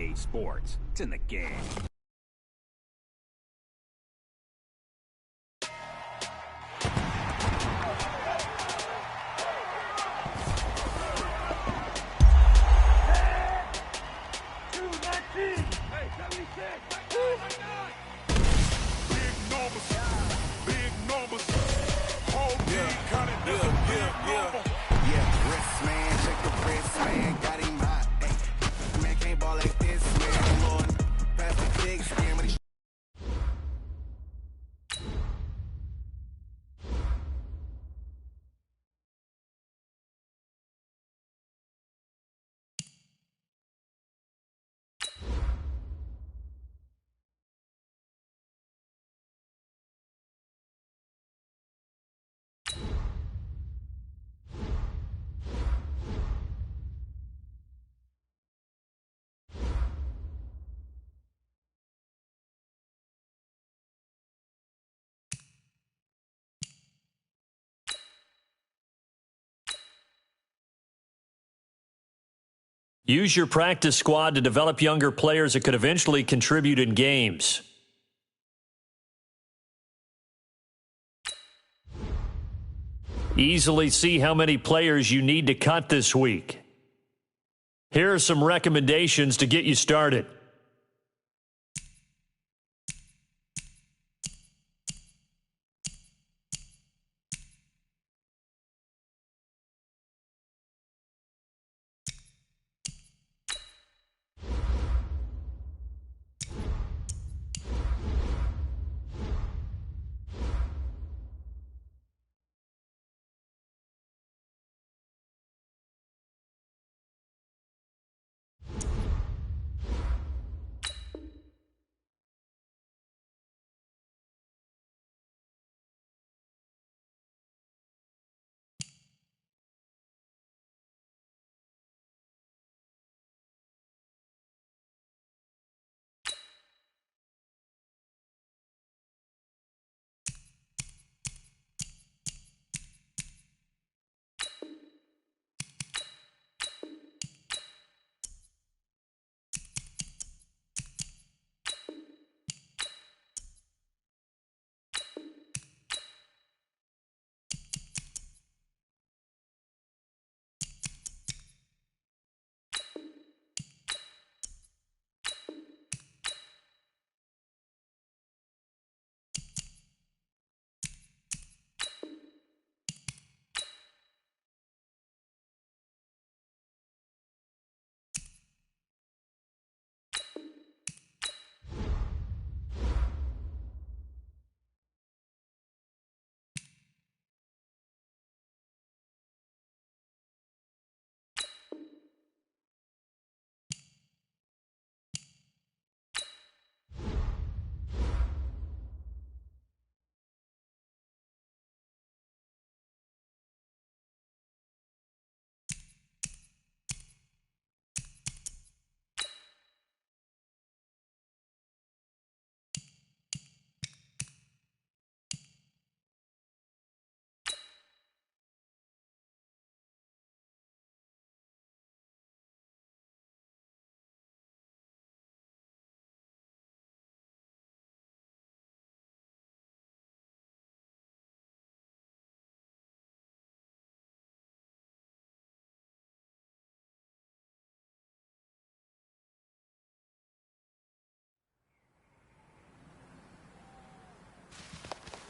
EA Sports. It's in the game. Use your practice squad to develop younger players that could eventually contribute in games. Easily see how many players you need to cut this week. Here are some recommendations to get you started.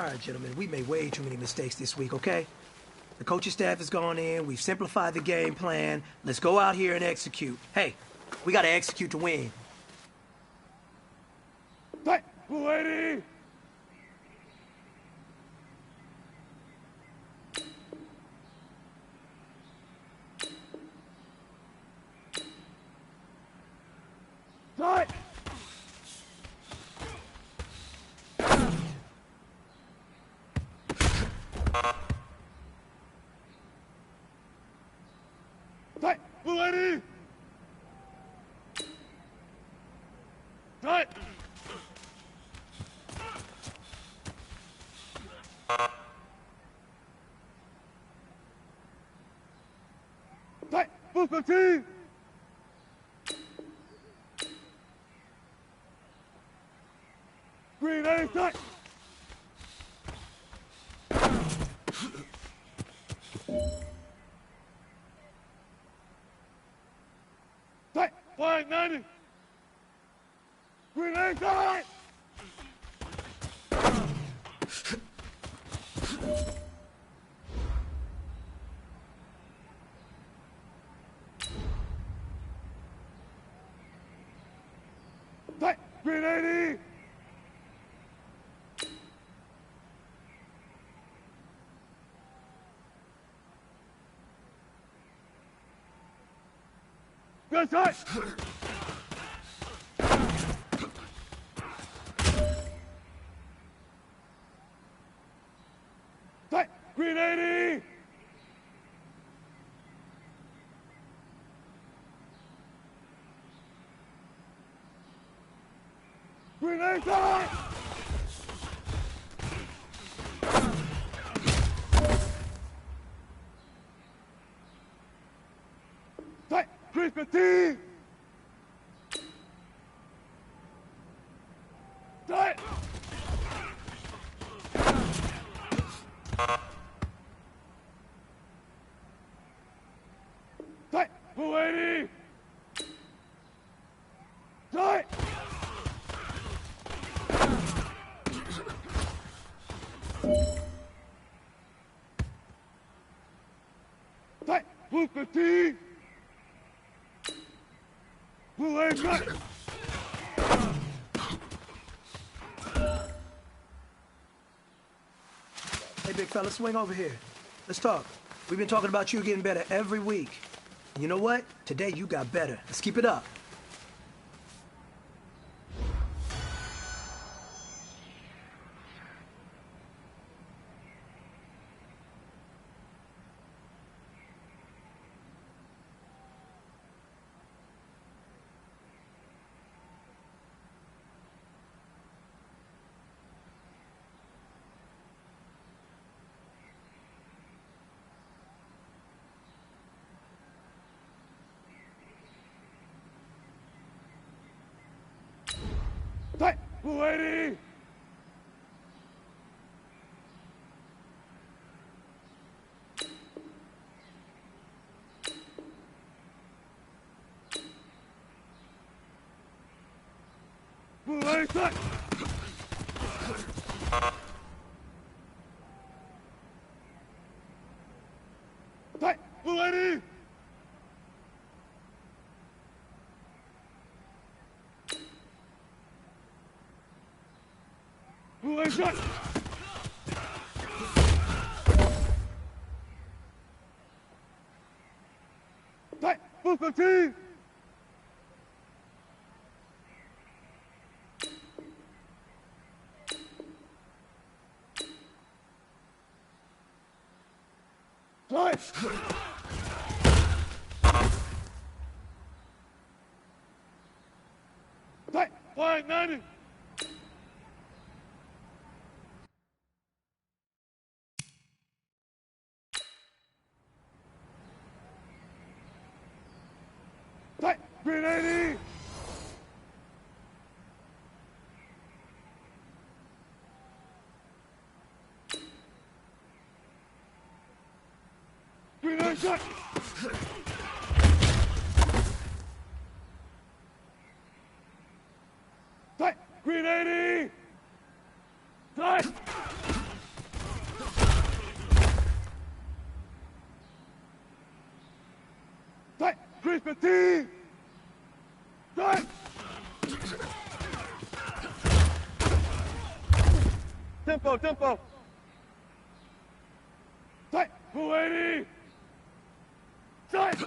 All right, gentlemen, we made way too many mistakes this week, okay? The coaching staff has gone in, we've simplified the game plan. Let's go out here and execute. Hey, we gotta execute to win. Hey, lady! Hey! Hey, lady! Hey! Hey, Booker T! tight! Tight! Flying 90! Grenade tight! Tight! Grenade! Gun tight! Tight! Grenade! Grenade tight! Tight! Grease fatigue! Tight! Tight! Lady! Tight! Tight! Blue fatigue! Blue aim tight! Hey, big fella, swing over here. Let's talk. We've been talking about you getting better every week. And you know what? Today you got better. Let's keep it up. Tight! Blue lady! Blue lady tight! Tight! Blue lady! Blue lady tight! Tight! Blue fatigue! Tight! Tight! Flying 90! Tight! Grenade! Grenade shot! Tight! Grenade! Tight! Tight! Grease fatigue! Tight! Tempo, tempo! Tight! 280! Tight!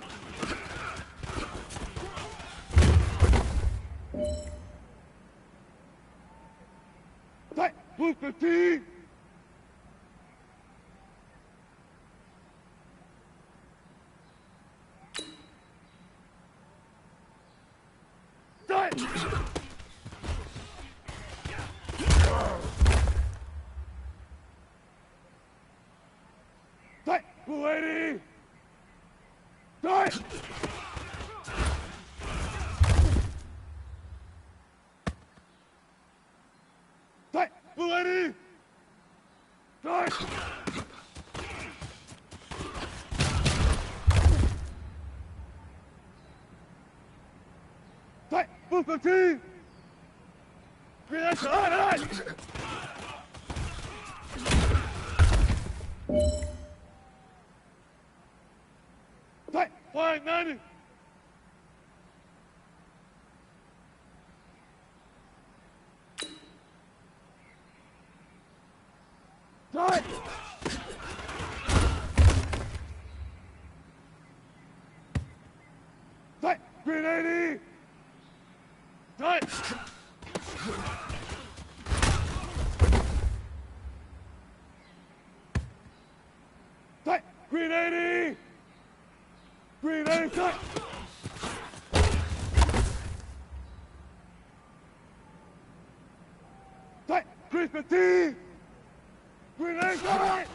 Tight! Blue fatigue! Tight! Tight! 280! Tight! Tight! 480! Start! Tight! police0360! Grenade! Alright! Tight! 190! Tight! Tight! 380! Tight! Tight! 380! 380! Tight! Tight! 350! 380! Tight!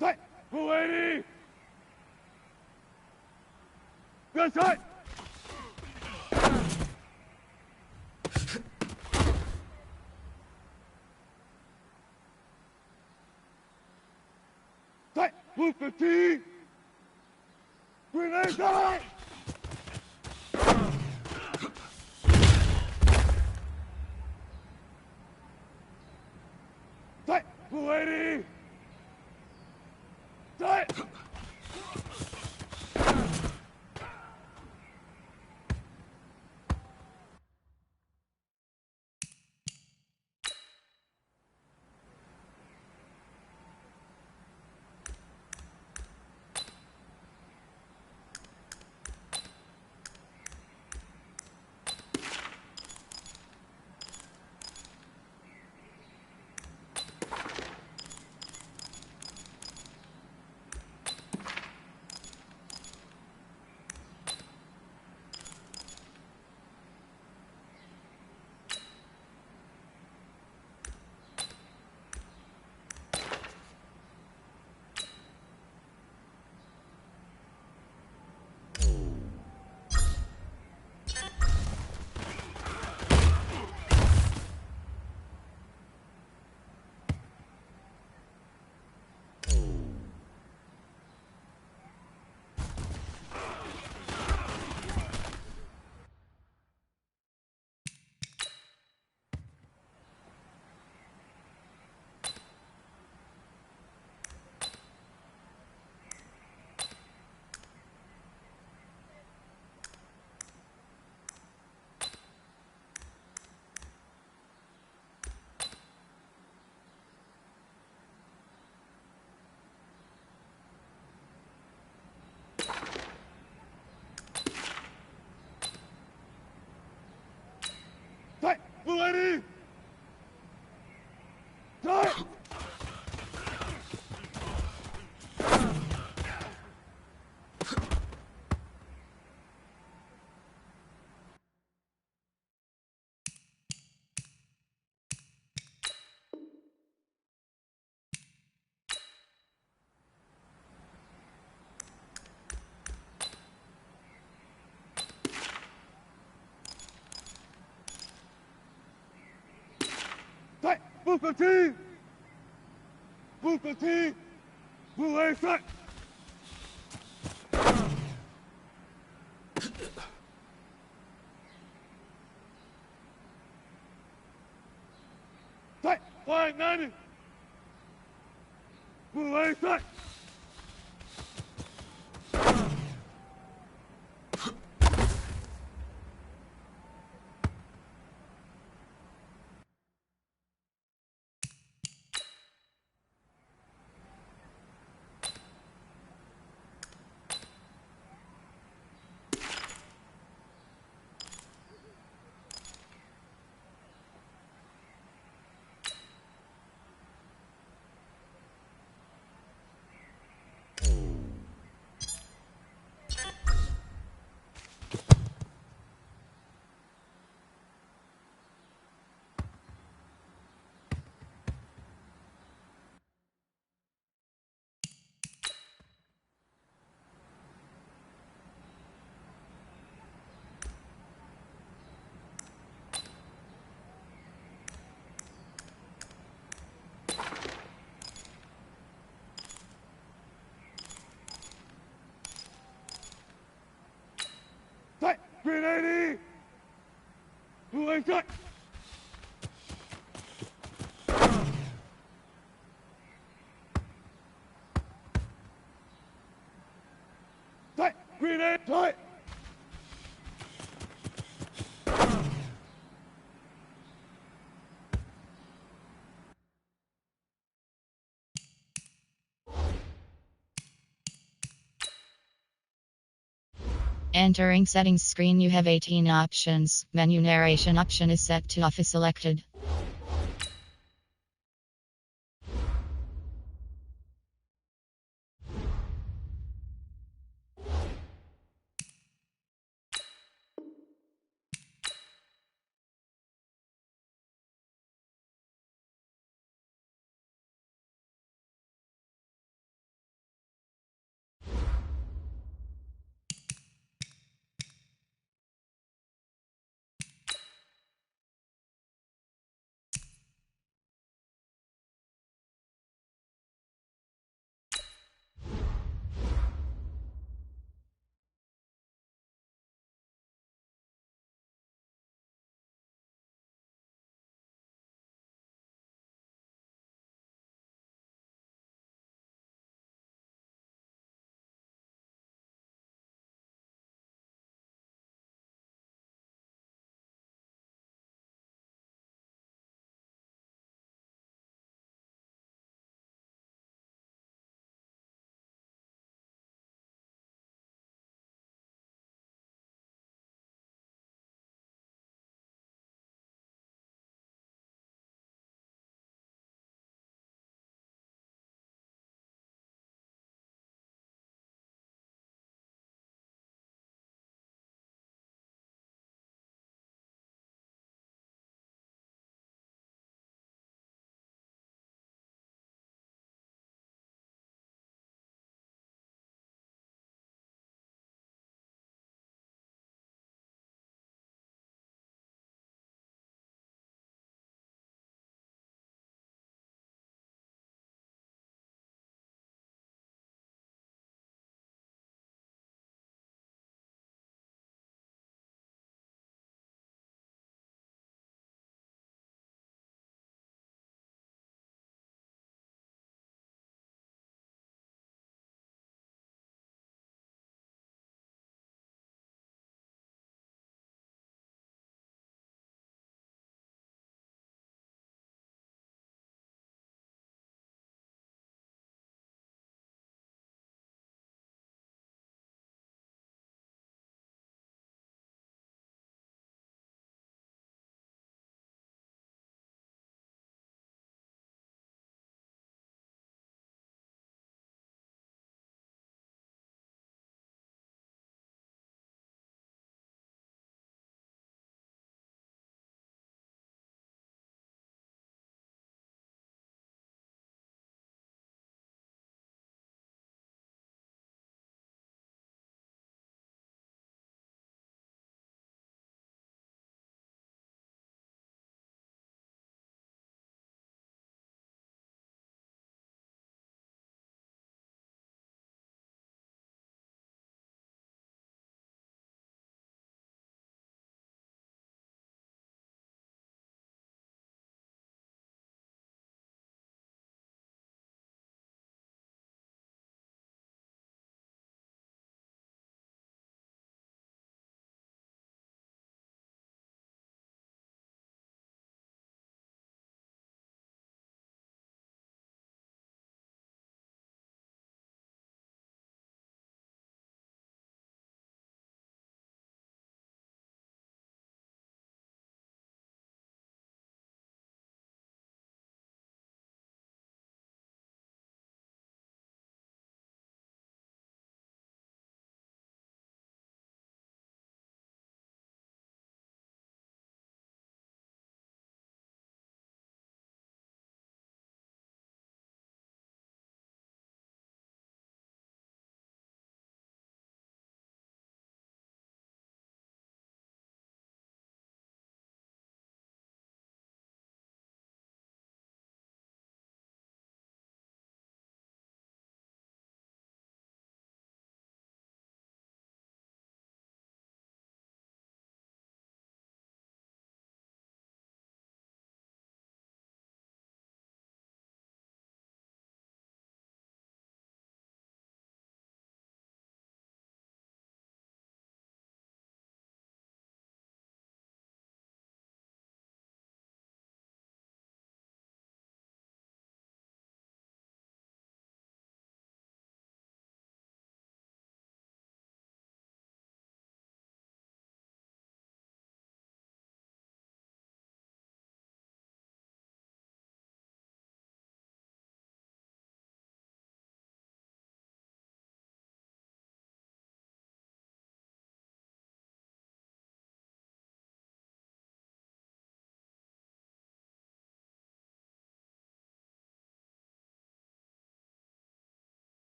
Tight! 480! Good tight! Tight! Blue 15! Grenade tight! Tight! 480! Tight! Lady! Tight! Tight! Booker T! Booker T! Blue A tight! Tight! Flying 90! Blue A tight! Tight! Green 80! Blue A tight! Tight! Green 8 tight! Entering settings screen, you have 18 options. Menu narration option is set to off is selected.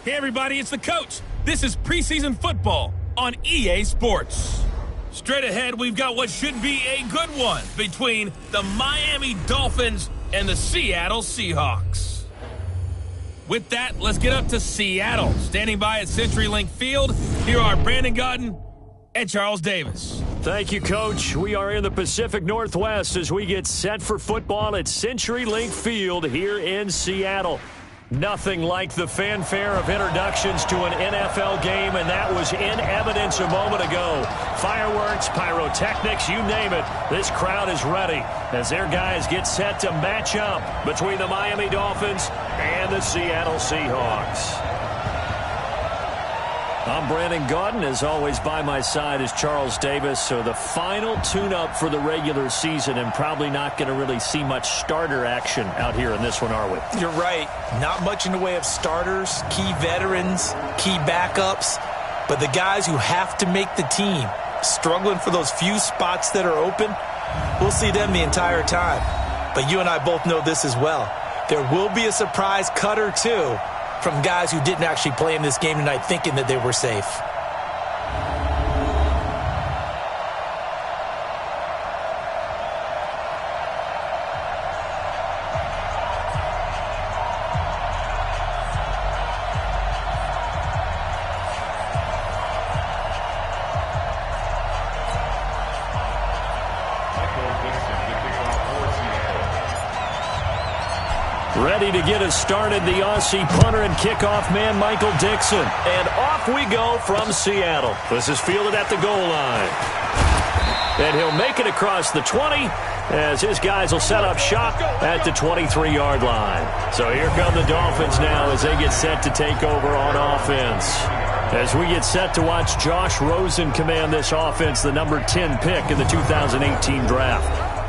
Hey everybody, it's the coach. This is preseason football on EA Sports. Straight ahead, we've got what should be a good one between the Miami Dolphins and the Seattle Seahawks. With that, let's get up to Seattle. Standing by at CenturyLink Field, here are Brandon Godden and Charles Davis. Thank you, Coach. We are in the Pacific Northwest as we get set for football at CenturyLink Field here in Seattle. Nothing like the fanfare of introductions to an NFL game, and that was in evidence a moment ago. Fireworks, pyrotechnics, you name it. This crowd is ready as their guys get set to match up between the Miami Dolphins and the Seattle Seahawks. I'm Brandon Godden. As always, by my side is Charles Davis. So the final tune-up for the regular season, and probably not going to really see much starter action out here in this one, are we? You're right. Not much in the way of starters, key veterans, key backups. But the guys who have to make the team, struggling for those few spots that are open, we'll see them the entire time. But you and I both know this as well. There will be a surprise cut or two from guys who didn't actually play in this game tonight thinking that they were safe. Ready to get us started, the Aussie punter and kickoff man, Michael Dixon. And off we go from Seattle. This is fielded at the goal line. And he'll make it across the 20 as his guys will set up shop at the 23-yard line. So here come the Dolphins now as they get set to take over on offense. As we get set to watch Josh Rosen command this offense, the number 10 pick in the 2018 draft.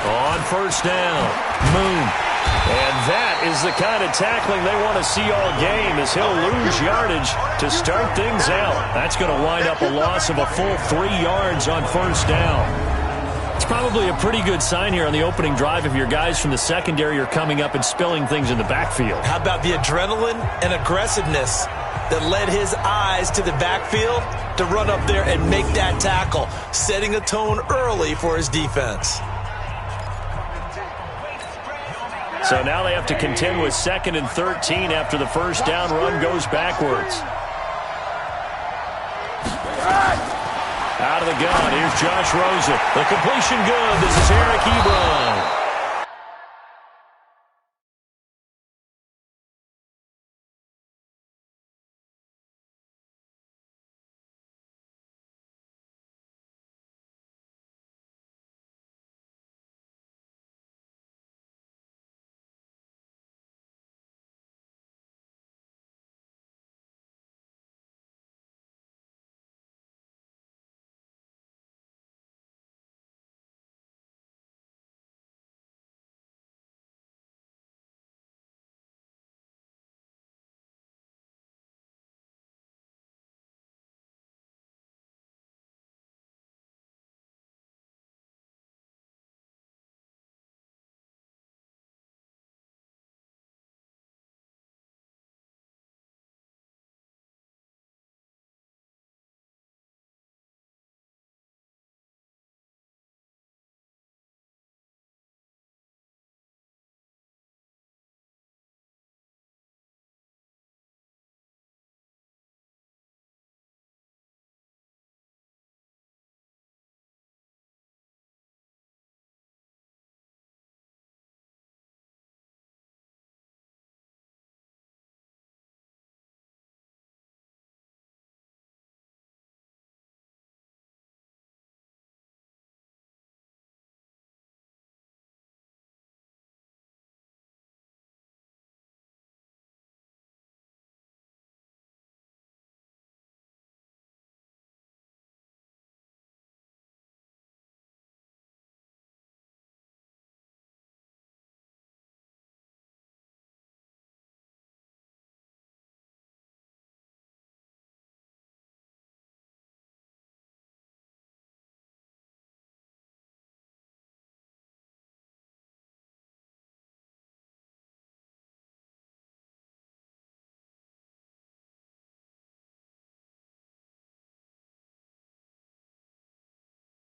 On first down, Moon. And that is the kind of tackling they want to see all game as he'll lose yardage to start things out. That's going to wind up a loss of a full 3 yards on first down. It's probably a pretty good sign here on the opening drive if your guys from the secondary are coming up and spilling things in the backfield. How about the adrenaline and aggressiveness that led his eyes to the backfield to run up there and make that tackle, setting a tone early for his defense. So now they have to contend with 2nd and 13 after the first down run goes backwards. Out of the gun, here's Josh Rosen. The completion good. This is Eric Ebron.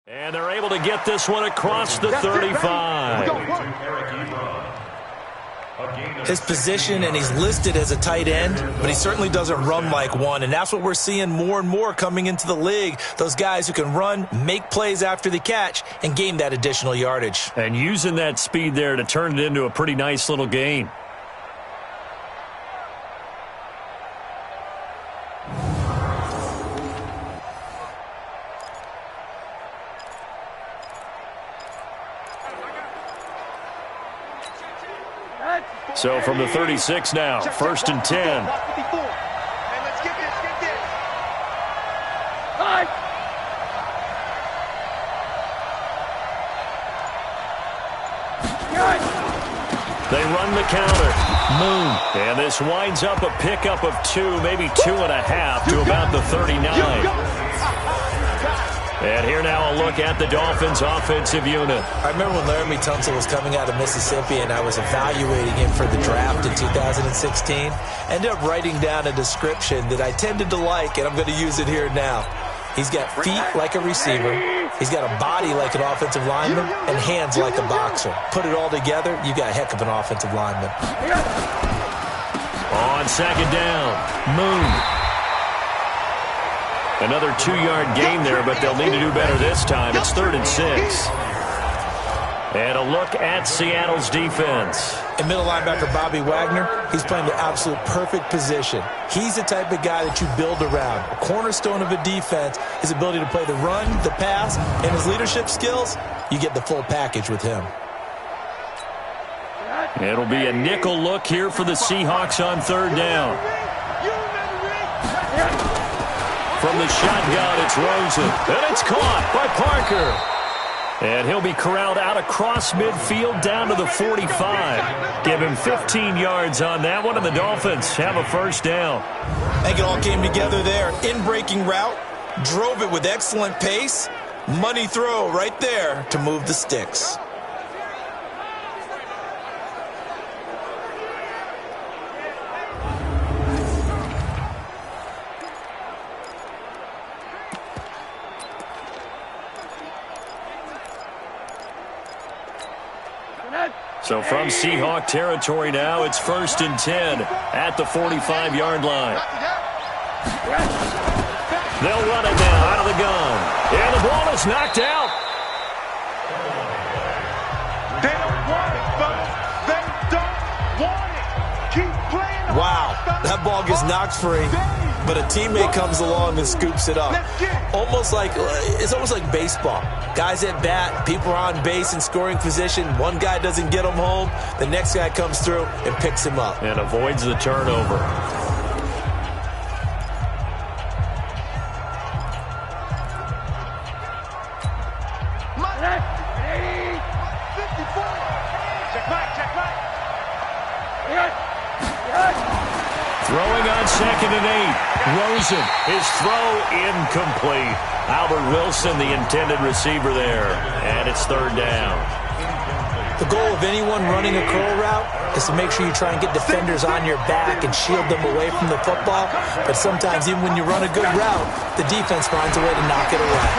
And they're able to get this one across the 35. His position, and he's listed as a tight end, but he certainly doesn't run like one, and that's what we're seeing more and more coming into the league. Those guys who can run, make plays after the catch, and gain that additional yardage. And using that speed there to turn it into a pretty nice little gain. So from the 36 now, 1st and 10. They run the counter. Moon. And this winds up a pickup of 2, maybe 2.5 to about the 39. And here now a look at the Dolphins' offensive unit. I remember when Laramie Tunsil was coming out of Mississippi and I was evaluating him for the draft in 2016. Ended up writing down a description that I tended to like, and I'm going to use it here now. He's got feet like a receiver. He's got a body like an offensive lineman and hands like a boxer. Put it all together, you got a heck of an offensive lineman. On 2nd down, Moon. Another 2-yard gain there, but they'll need to do better this time. It's 3rd and 6. And a look at Seattle's defense. And middle linebacker Bobby Wagner, he's playing the absolute perfect position. He's the type of guy that you build around. A cornerstone of a defense, his ability to play the run, the pass, and his leadership skills, you get the full package with him. It'll be a nickel look here for the Seahawks on 3rd down. From the shotgun, it's Rosen. And it's caught by Parker. And he'll be corralled out across midfield down to the 45. Give him 15 yards on that one, and the Dolphins have a 1st down. I think it all came together there. In-breaking route, drove it with excellent pace. Money throw right there to move the sticks. So from Seahawk territory now, it's 1st and 10 at the 45-yard line. They'll run it now out of the gun. And the ball is knocked out. They don't want it, fellas. They don't want it. Keep playing. Wow, that ball gets knocked free, but a teammate comes along and scoops it up. It's almost like baseball. Guys at bat, people are on base in scoring position. One guy doesn't get him home. The next guy comes through and picks him up. And avoids the turnover. Throwing on 2nd and 8. Rosen, his throw incomplete. Albert Wilson, the intended receiver there. And it's 3rd down. The goal of anyone running a curl route is to make sure you try and get defenders on your back and shield them away from the football. But sometimes even when you run a good route, the defense finds a way to knock it away.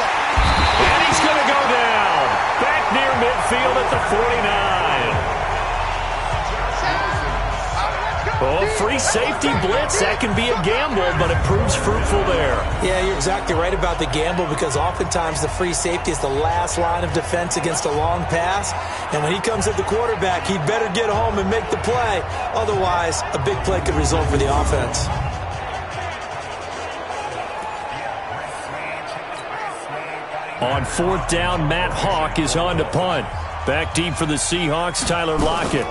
And he's going to go down. Back near midfield at the 49. Oh, free safety blitz. That can be a gamble, but it proves fruitful there. Yeah, you're exactly right about the gamble, because oftentimes the free safety is the last line of defense against a long pass. And when he comes at the quarterback, he'd better get home and make the play. Otherwise, a big play could result for the offense. On 4th down, Matt Hawk is on to punt. Back deep for the Seahawks, Tyler Lockett.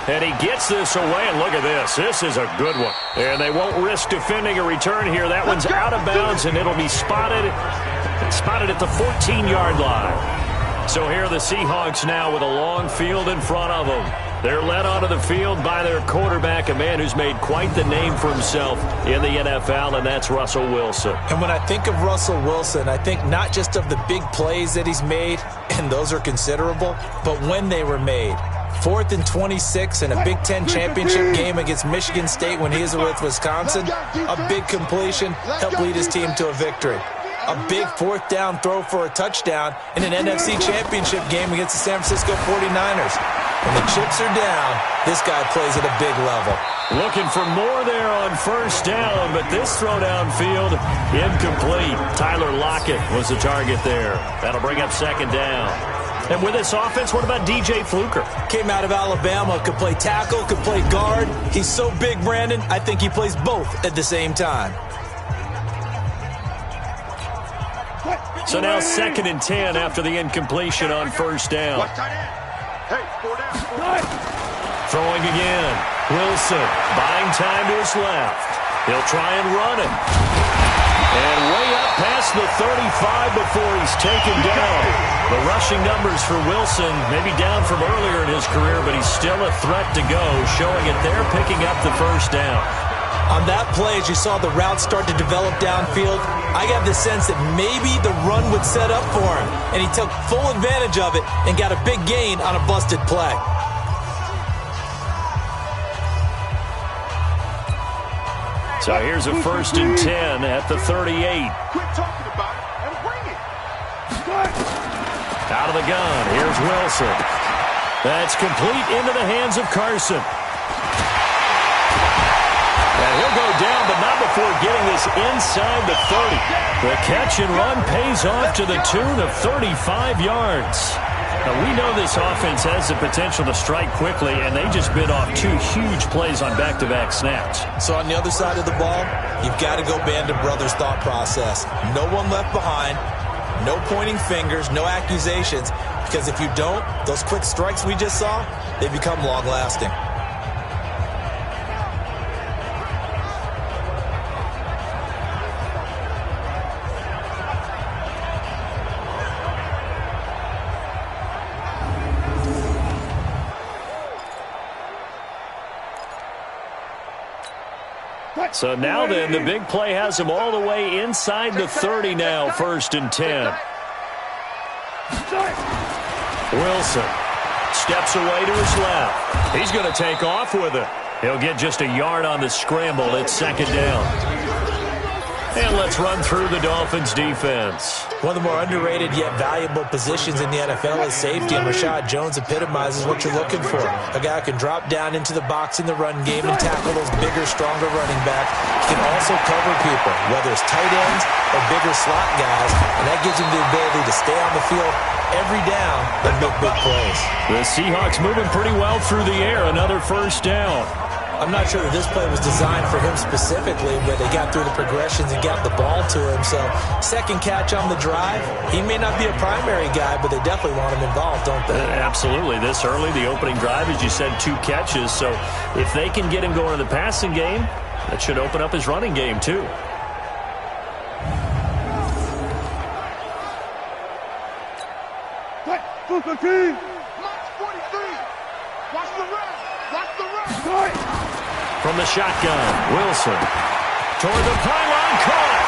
And he gets this away, and look at this. This is a good one. And they won't risk defending a return here. That one's out of bounds, and it'll be spotted at the 14-yard line. So here are the Seahawks now with a long field in front of them. They're led onto the field by their quarterback, a man who's made quite the name for himself in the NFL, and that's Russell Wilson. And when I think of Russell Wilson, I think not just of the big plays that he's made, and those are considerable, but when they were made. 4th and 26 in a Big Ten championship game against Michigan State when he was with Wisconsin. A big completion helped lead his team to a victory. a big fourth down throw for a touchdown in an NFC Championship game against the San Francisco 49ers. When the chips are down, this guy plays at a big level. Looking for more there on first down, but this throw downfield, incomplete. Tyler Lockett was the target there. That'll bring up second down. And with this offense, what about DJ Fluker? Came out of Alabama, could play tackle, could play guard. He's so big, Brandon, I think he plays both at the same time. So now 2nd and 10 after the incompletion on first down. Throwing again. Wilson buying time to his left. He'll try and run it. And way up past the 35 before he's taken down. The rushing numbers for Wilson maybe down from earlier in his career, but he's still a threat to go, showing it there, picking up the first down. On that play, as you saw the route start to develop downfield, I got the sense that maybe the run would set up for him, and he took full advantage of it and got a big gain on a busted play. So here's a 1st and 10 at the 38. Quit talking about it and bring it. Out of the gun, here's Wilson. That's complete into the hands of Carson. And he'll go down, but not before getting this inside the 30. The catch and run pays off to the tune of 35 yards. Now, we know this offense has the potential to strike quickly, and they just bit off 2 huge plays on back-to-back snaps. So on the other side of the ball, you've got to go Band of Brothers thought process. No one left behind, no pointing fingers, no accusations, because if you don't, those quick strikes we just saw, they become long-lasting. So now then, the big play has him all the way inside the 30 now, 1st and 10. Wilson steps away to his left. He's going to take off with it. He'll get just a yard on the scramble. It's 2nd down. And let's run through the Dolphins' defense. One of the more underrated yet valuable positions in the NFL is safety, and Rashad Jones epitomizes what you're looking for. A guy who can drop down into the box in the run game and tackle those bigger, stronger running backs. He can also cover people, whether it's tight ends or bigger slot guys, and that gives him the ability to stay on the field every down and make big plays. The Seahawks moving pretty well through the air. Another 1st down. I'm not sure that this play was designed for him specifically, but they got through the progressions and got the ball to him. So, 2nd catch on the drive. He may not be a primary guy, but they definitely want him involved, don't they? Absolutely. This early, the opening drive, as you said, 2 catches. So, if they can get him going in the passing game, that should open up his running game, too. March 43. Watch the run. Watch the run. From the shotgun, Wilson toward the pylon, caught.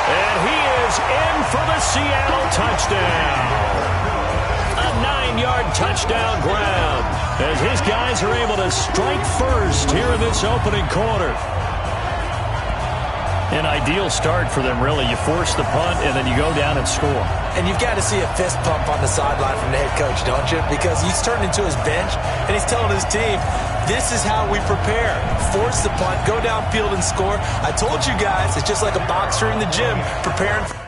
And he is in for the Seattle touchdown. A 9-yard touchdown grab as his guys are able to strike first here in this opening quarter. An ideal start for them, really. You force the punt, and then you go down and score. And you've got to see a fist pump on the sideline from the head coach, don't you? Because he's turned into his bench, and he's telling his team, this is how we prepare. Force the punt, go downfield and score. I told you guys, it's just like a boxer in the gym preparing for...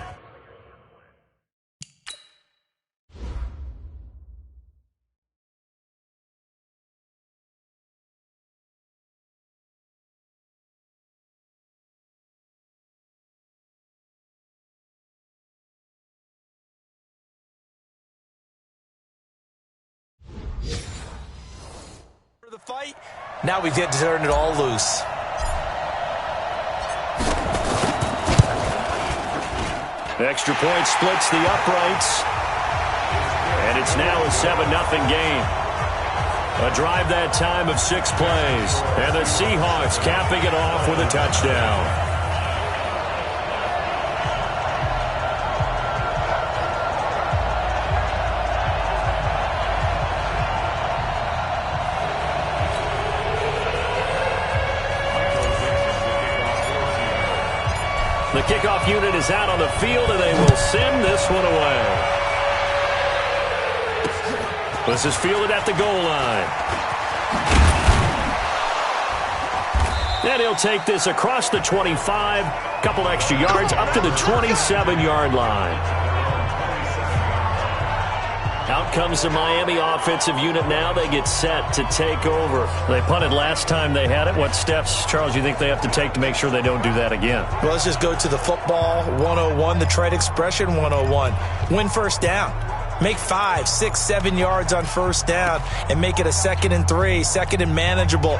the fight. Now we get to turn it all loose. Extra point splits the uprights. And it's now a 7-0 game. A drive that time of 6 plays. And the Seahawks capping it off with a touchdown. The kickoff unit is out on the field, and they will send this one away. This is fielded at the goal line. And he'll take this across the 25, couple extra yards up to the 27-yard line. Out comes the Miami offensive unit now. They get set to take over. They punted last time they had it. What steps, Charles, you think they have to take to make sure they don't do that again? Well, let's just go to the football 101, the trade expression 101. Win first down. Make 5, 6, 7 yards on first down and make it a 2nd and 3, 2nd and manageable.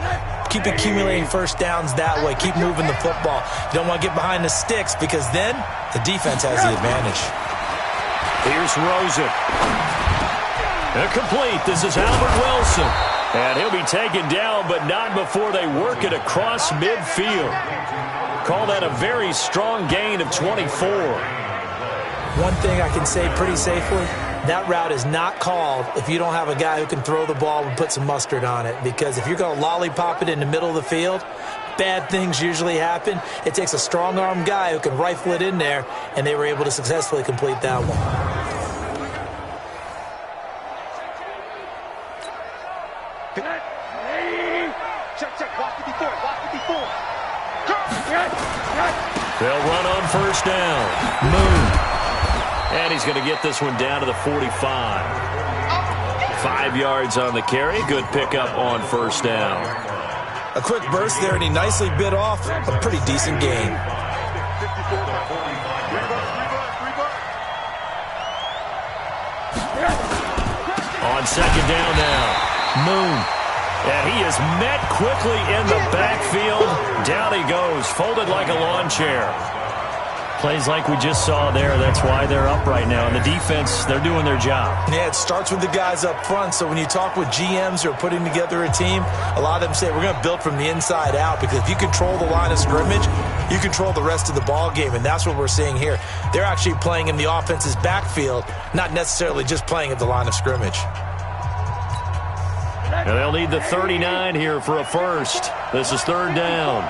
Keep accumulating first downs that way. Keep moving the football. You don't want to get behind the sticks because then the defense has the advantage. Here's Rosen. Incomplete. This is Albert Wilson. And he'll be taken down, but not before they work it across midfield. Call that a very strong gain of 24. One thing I can say pretty safely, that route is not called if you don't have a guy who can throw the ball and put some mustard on it. Because if you're going to lollipop it in the middle of the field, bad things usually happen. It takes a strong-arm guy who can rifle it in there, and they were able to successfully complete that one. They'll run on first down. Moon. And he's going to get this one down to the 45. 5 yards on the carry. Good pickup on first down. A quick burst there, and he nicely bit off a pretty decent gain. On second down now. Moon. And he is met quickly in the backfield. Down he goes, folded like a lawn chair. Plays like we just saw there. That's why they're up right now. And the defense, they're doing their job. Yeah, it starts with the guys up front. So when you talk with GMs who are putting together a team, a lot of them say we're going to build from the inside out, because if you control the line of scrimmage, you control the rest of the ball game, and that's what we're seeing here. They're actually playing in the offense's backfield, not necessarily just playing at the line of scrimmage. And they'll need the 39 here for a first. This is third down.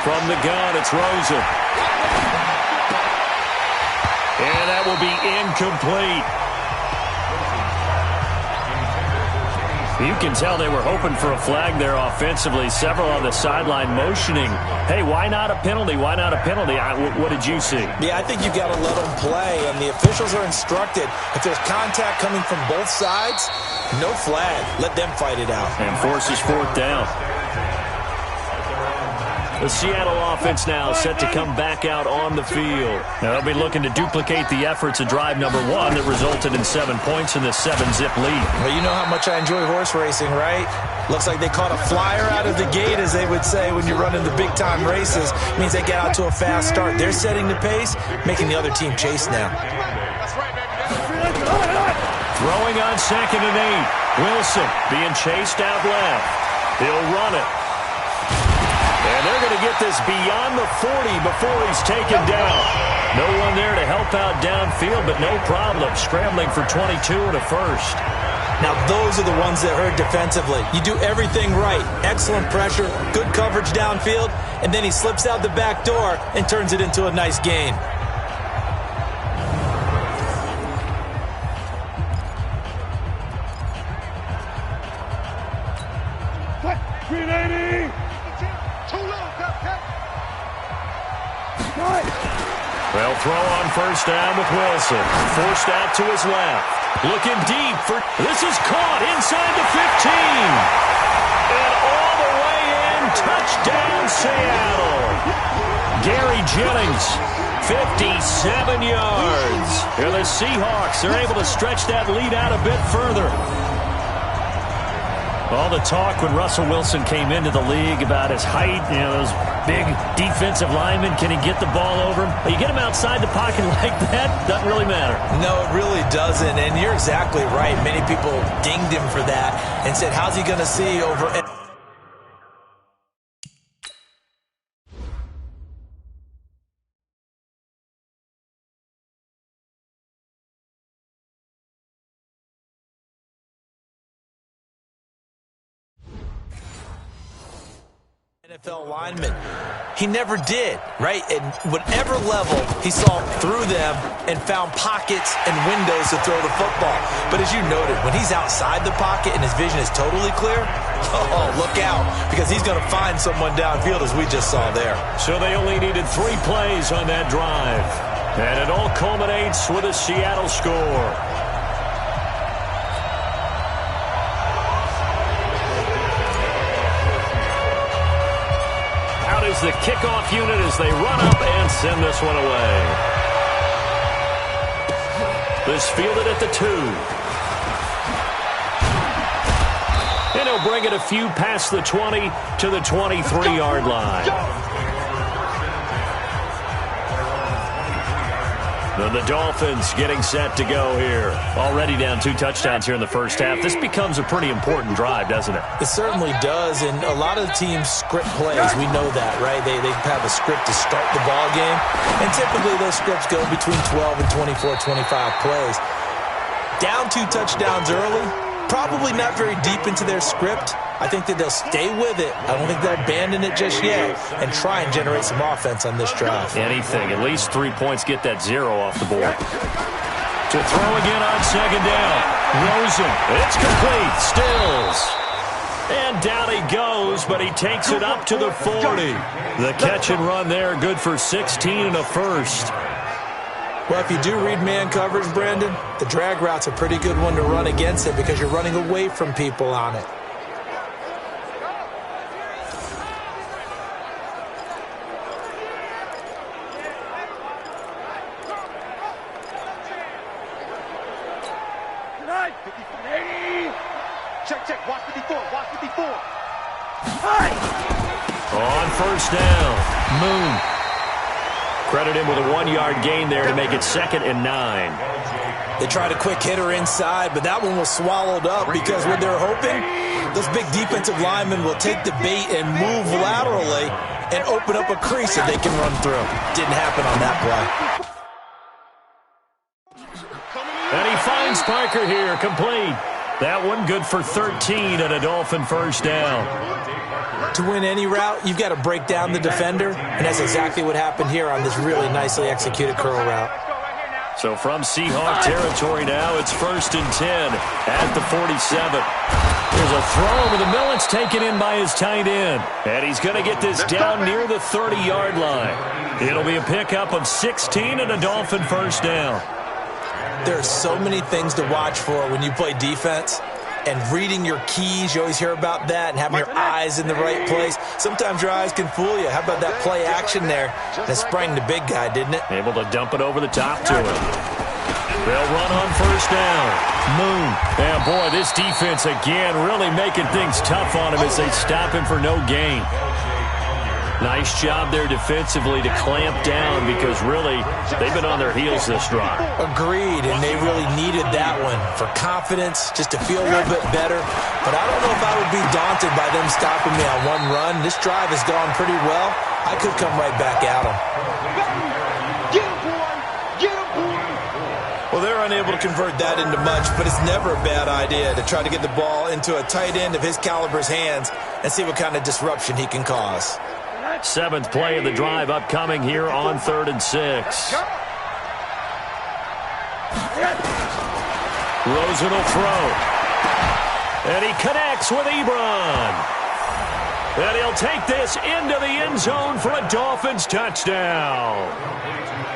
From the gun, it's Rosen. And that will be incomplete. You can tell they were hoping for a flag there offensively. Several on the sideline motioning. Hey, why not a penalty? Why not a penalty? What did you see? Yeah, I think you got to let them play, and the officials are instructed. If there's contact coming from both sides, no flag. Let them fight it out. And forces fourth down. The Seattle offense now set to come back out on the field. Now they'll be looking to duplicate the efforts of drive number 1 that resulted in 7 points in the 7-zip lead. Well, you know how much I enjoy horse racing, right? Looks like they caught a flyer out of the gate, as they would say when you're running the big-time races. It means they get out to a fast start. They're setting the pace, making the other team chase now. Throwing on 2nd and 8. Wilson being chased out left. He'll run it. And they're going to get this beyond the 40 before he's taken down. No one there to help out downfield, but no problem. Scrambling for 22 and a first. Now, those are the ones that hurt defensively. You do everything right. Excellent pressure, good coverage downfield, and then he slips out the back door and turns it into a nice gain. They'll throw on first down with Wilson. Forced out to his left. Looking deep for... This is caught inside the 15. And all the way in. Touchdown, Seattle. Gary Jennings, 57 yards. And the Seahawks are able to stretch that lead out a bit further. All the talk when Russell Wilson came into the league about his height, those big defensive linemen, can he get the ball over him? You get him outside the pocket like that, doesn't really matter. No, it really doesn't, and you're exactly right. Many people dinged him for that and said, how's he going to see over... NFL lineman. He never did, right? At whatever level, he saw through them and found pockets and windows to throw the football. But as you noted, when he's outside the pocket and his vision is totally clear, oh, look out, because he's going to find someone downfield, as we just saw there. So they only needed 3 plays on that drive. And it all culminates with a Seattle score. Out is the kickoff unit as they run up and send this one away. This fielded at the 2. And he'll bring it a few past the 20 to the 23-yard line. And the Dolphins getting set to go here. Already down 2 touchdowns here in the first half. This becomes a pretty important drive, doesn't it? It certainly does, and a lot of the teams script plays. We know that, right? They have a script to start the ball game, and typically those scripts go between 12 and 24, 25 plays. Down 2 touchdowns early, probably not very deep into their script. I think that they'll stay with it. I don't think they'll abandon it just yet and try and generate some offense on this drive. Anything. At least 3 points, get that 0 off the board. To throw again on second down. Rosen. It's complete. Stills. And down he goes, but he takes it up to the 40. The catch and run there, good for 16 and a first. Well, if you do read man coverage, Brandon, the drag route's a pretty good one to run against it because you're running away from people on it. Check, watch 54, watch 54. On first down, Moon. Credit him with a 1-yard gain there to make it 2nd and 9. They tried a quick hitter inside, but that one was swallowed up because what they're hoping, those big defensive linemen will take the bait and move laterally and open up a crease that they can run through. Didn't happen on that play. And he finds Parker here, complete. That one good for 13 and a Dolphin first down. To win any route, you've got to break down the defender, and that's exactly what happened here on this really nicely executed curl route. So from Seahawk territory now, it's 1st and 10 at the 47. There's a throw over the middle. It's taken in by his tight end. And he's going to get this down near the 30-yard line. It'll be a pickup of 16 and a Dolphin first down. There are so many things to watch for when you play defense. And reading your keys, you always hear about that, and having your eyes in the right place. Sometimes your eyes can fool you. How about that play action there? That sprang the big guy, didn't it? Able to dump it over the top to him. They'll run on first down. Moon. And boy, this defense again really making things tough on him as they stop him for no gain. Nice job there defensively to clamp down because really they've been on their heels this drive. Agreed, and they really needed that one for confidence, just to feel a little bit better. But I don't know if I would be daunted by them stopping me on one run. This drive has gone pretty well. I could come right back at them. Get him, boy! Get him, boy! Well, they're unable to convert that into much, but it's never a bad idea to try to get the ball into a tight end of his caliber's hands and see what kind of disruption he can cause. 7th play of the drive upcoming here on 3rd and 6. Rosen will throw. And he connects with Ebron. And he'll take this into the end zone for a Dolphins touchdown.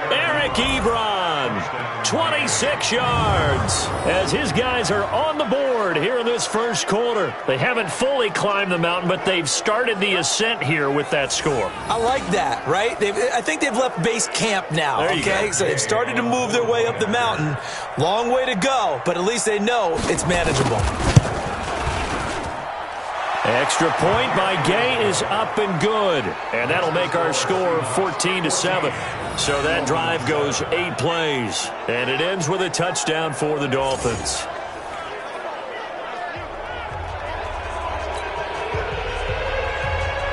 Eric Ebron, 26 yards, as his guys are on the board here in this first quarter. They haven't fully climbed the mountain, but they've started the ascent here with that score. I like that, right? I think they've left base camp now, okay? So they've started to move their way up the mountain. Long way to go, but at least they know it's manageable. Extra point by Gay is up and good. And that'll make our score 14-7. So that drive goes 8 plays. And it ends with a touchdown for the Dolphins.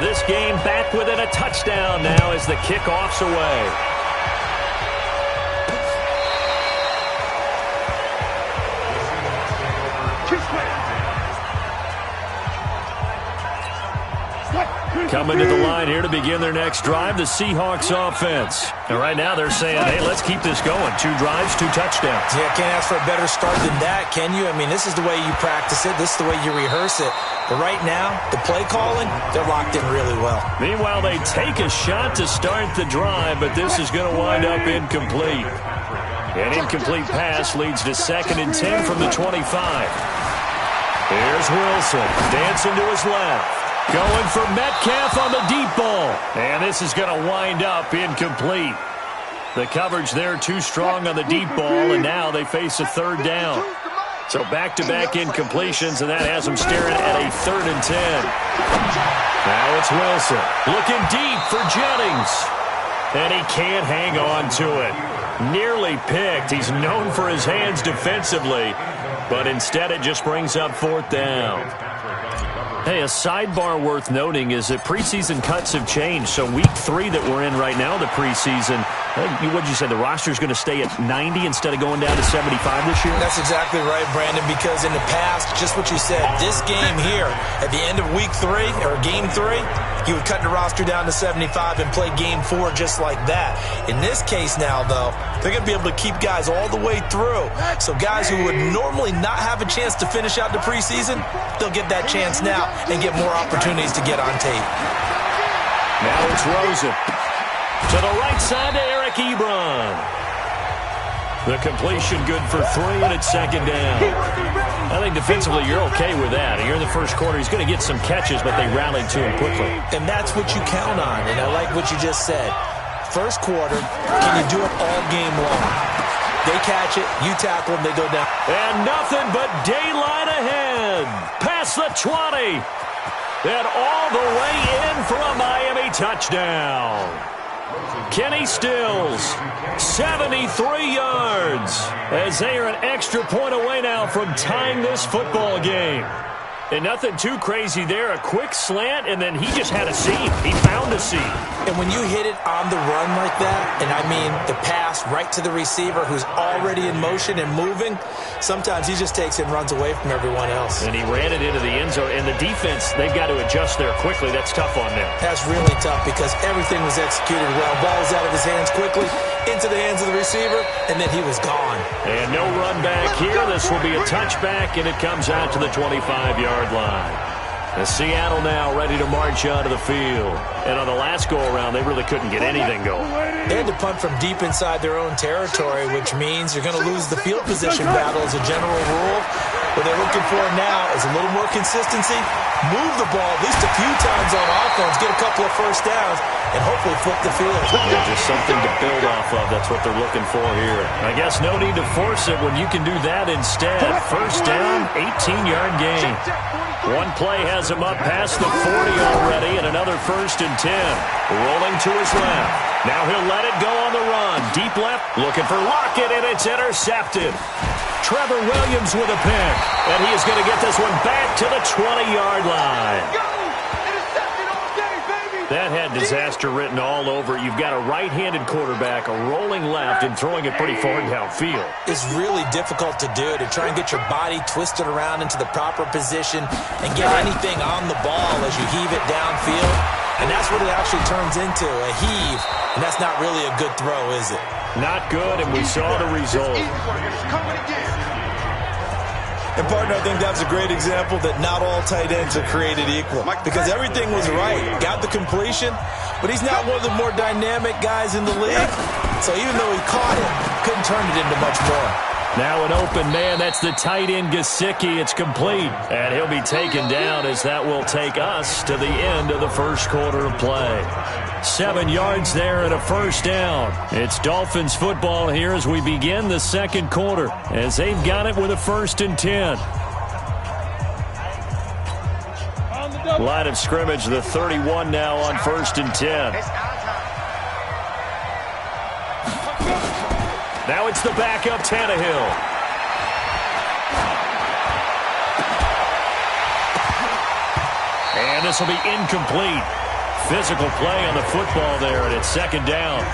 This game back within a touchdown now as the kickoff's away. Coming to the line here to begin their next drive, the Seahawks offense. And right now they're saying, hey, let's keep this going. 2 drives, 2 touchdowns. Yeah, can't ask for a better start than that, can you? I mean, this is the way you practice it. This is the way you rehearse it. But right now, the play calling, they're locked in really well. Meanwhile, they take a shot to start the drive, but this is going to wind up incomplete. An incomplete pass leads to 2nd and 10 from the 25. Here's Wilson, dancing to his left. Going for Metcalf on the deep ball. And this is going to wind up incomplete. The coverage there too strong on the deep ball, and now they face a 3rd down. So back-to-back incompletions, and that has them staring at a 3rd and 10. Now it's Wilson looking deep for Jennings. And he can't hang on to it. Nearly picked. He's known for his hands defensively, but instead it just brings up 4th down. Hey, a sidebar worth noting is that preseason cuts have changed. So week 3 that we're in right now, the preseason, what did you say, the roster's going to stay at 90 instead of going down to 75 this year? That's exactly right, Brandon, because in the past, just what you said, this game here, at the end of week 3, or game 3, you would cut the roster down to 75 and play game 4 just like that. In this case now, though, they're going to be able to keep guys all the way through. So guys who would normally not have a chance to finish out the preseason, they'll get that chance now and get more opportunities to get on tape. Now it's Rosen. To the right side to Eric Ebron. The completion good for 3, and it's 2nd down. I think defensively you're okay with that. Here in the first quarter, he's going to get some catches, but they rallied to him quickly. And that's what you count on, and I like what you just said. First quarter, can you do it all game long? They catch it, you tackle them, they go down. And nothing but daylight ahead. Past the 20. And all the way in for a Miami touchdown. Kenny Stills, 73 yards, as they are an extra point away now from tying this football game. And nothing too crazy there. A quick slant, and then he just had a seam. He found a seam. And when you hit it on the run like that, and I mean the pass right to the receiver who's already in motion and moving, sometimes he just takes it and runs away from everyone else. And he ran it into the end zone. And the defense, they've got to adjust there quickly. That's tough on them. That's really tough because everything was executed well. Ball's out of his hands quickly, into the hands of the receiver, and then he was gone. And no run back here. This will be a touchback, and it comes out to the 25-yard line. And Seattle now ready to march onto the field. And on the last go-around, they really couldn't get anything going. They had to punt from deep inside their own territory, which means you're going to lose the field position battle as a general rule. What they're looking for now is a little more consistency, move the ball at least a few times on offense, get a couple of first downs, and hopefully flip the field. Yeah, just something to build off of. That's what they're looking for here. I guess no need to force it when you can do that instead. First down, 18-yard gain. One play has him up past the 40 already, and another 1st and 10. Rolling to his left. Now he'll let it go on the run. Deep left, looking for Lockett, and it's intercepted. Trevor Williams with a pick, and he is going to get this one back to the 20-yard line. That had disaster written all over it. You've got a right-handed quarterback, a rolling left, and throwing it pretty far downfield. It's really difficult to do, to try and get your body twisted around into the proper position and get anything on the ball as you heave it downfield. And that's what it actually turns into, a heave. And that's not really a good throw, is it? Not good, and we saw the result. And, partner, I think that's a great example that not all tight ends are created equal. Because everything was right. Got the completion, but he's not one of the more dynamic guys in the league. So even though he caught it, couldn't turn it into much more. Now an open man. That's the tight end, Gesicki. It's complete. And he'll be taken down as that will take us to the end of the first quarter of play. 7 yards there and a first down. It's Dolphins football here as we begin the second quarter, as they've got it with a 1st and 10. Line of scrimmage, the 31 now on 1st and 10. Now it's the backup Tannehill. And this will be incomplete. Physical play on the football there, and it's 2nd down.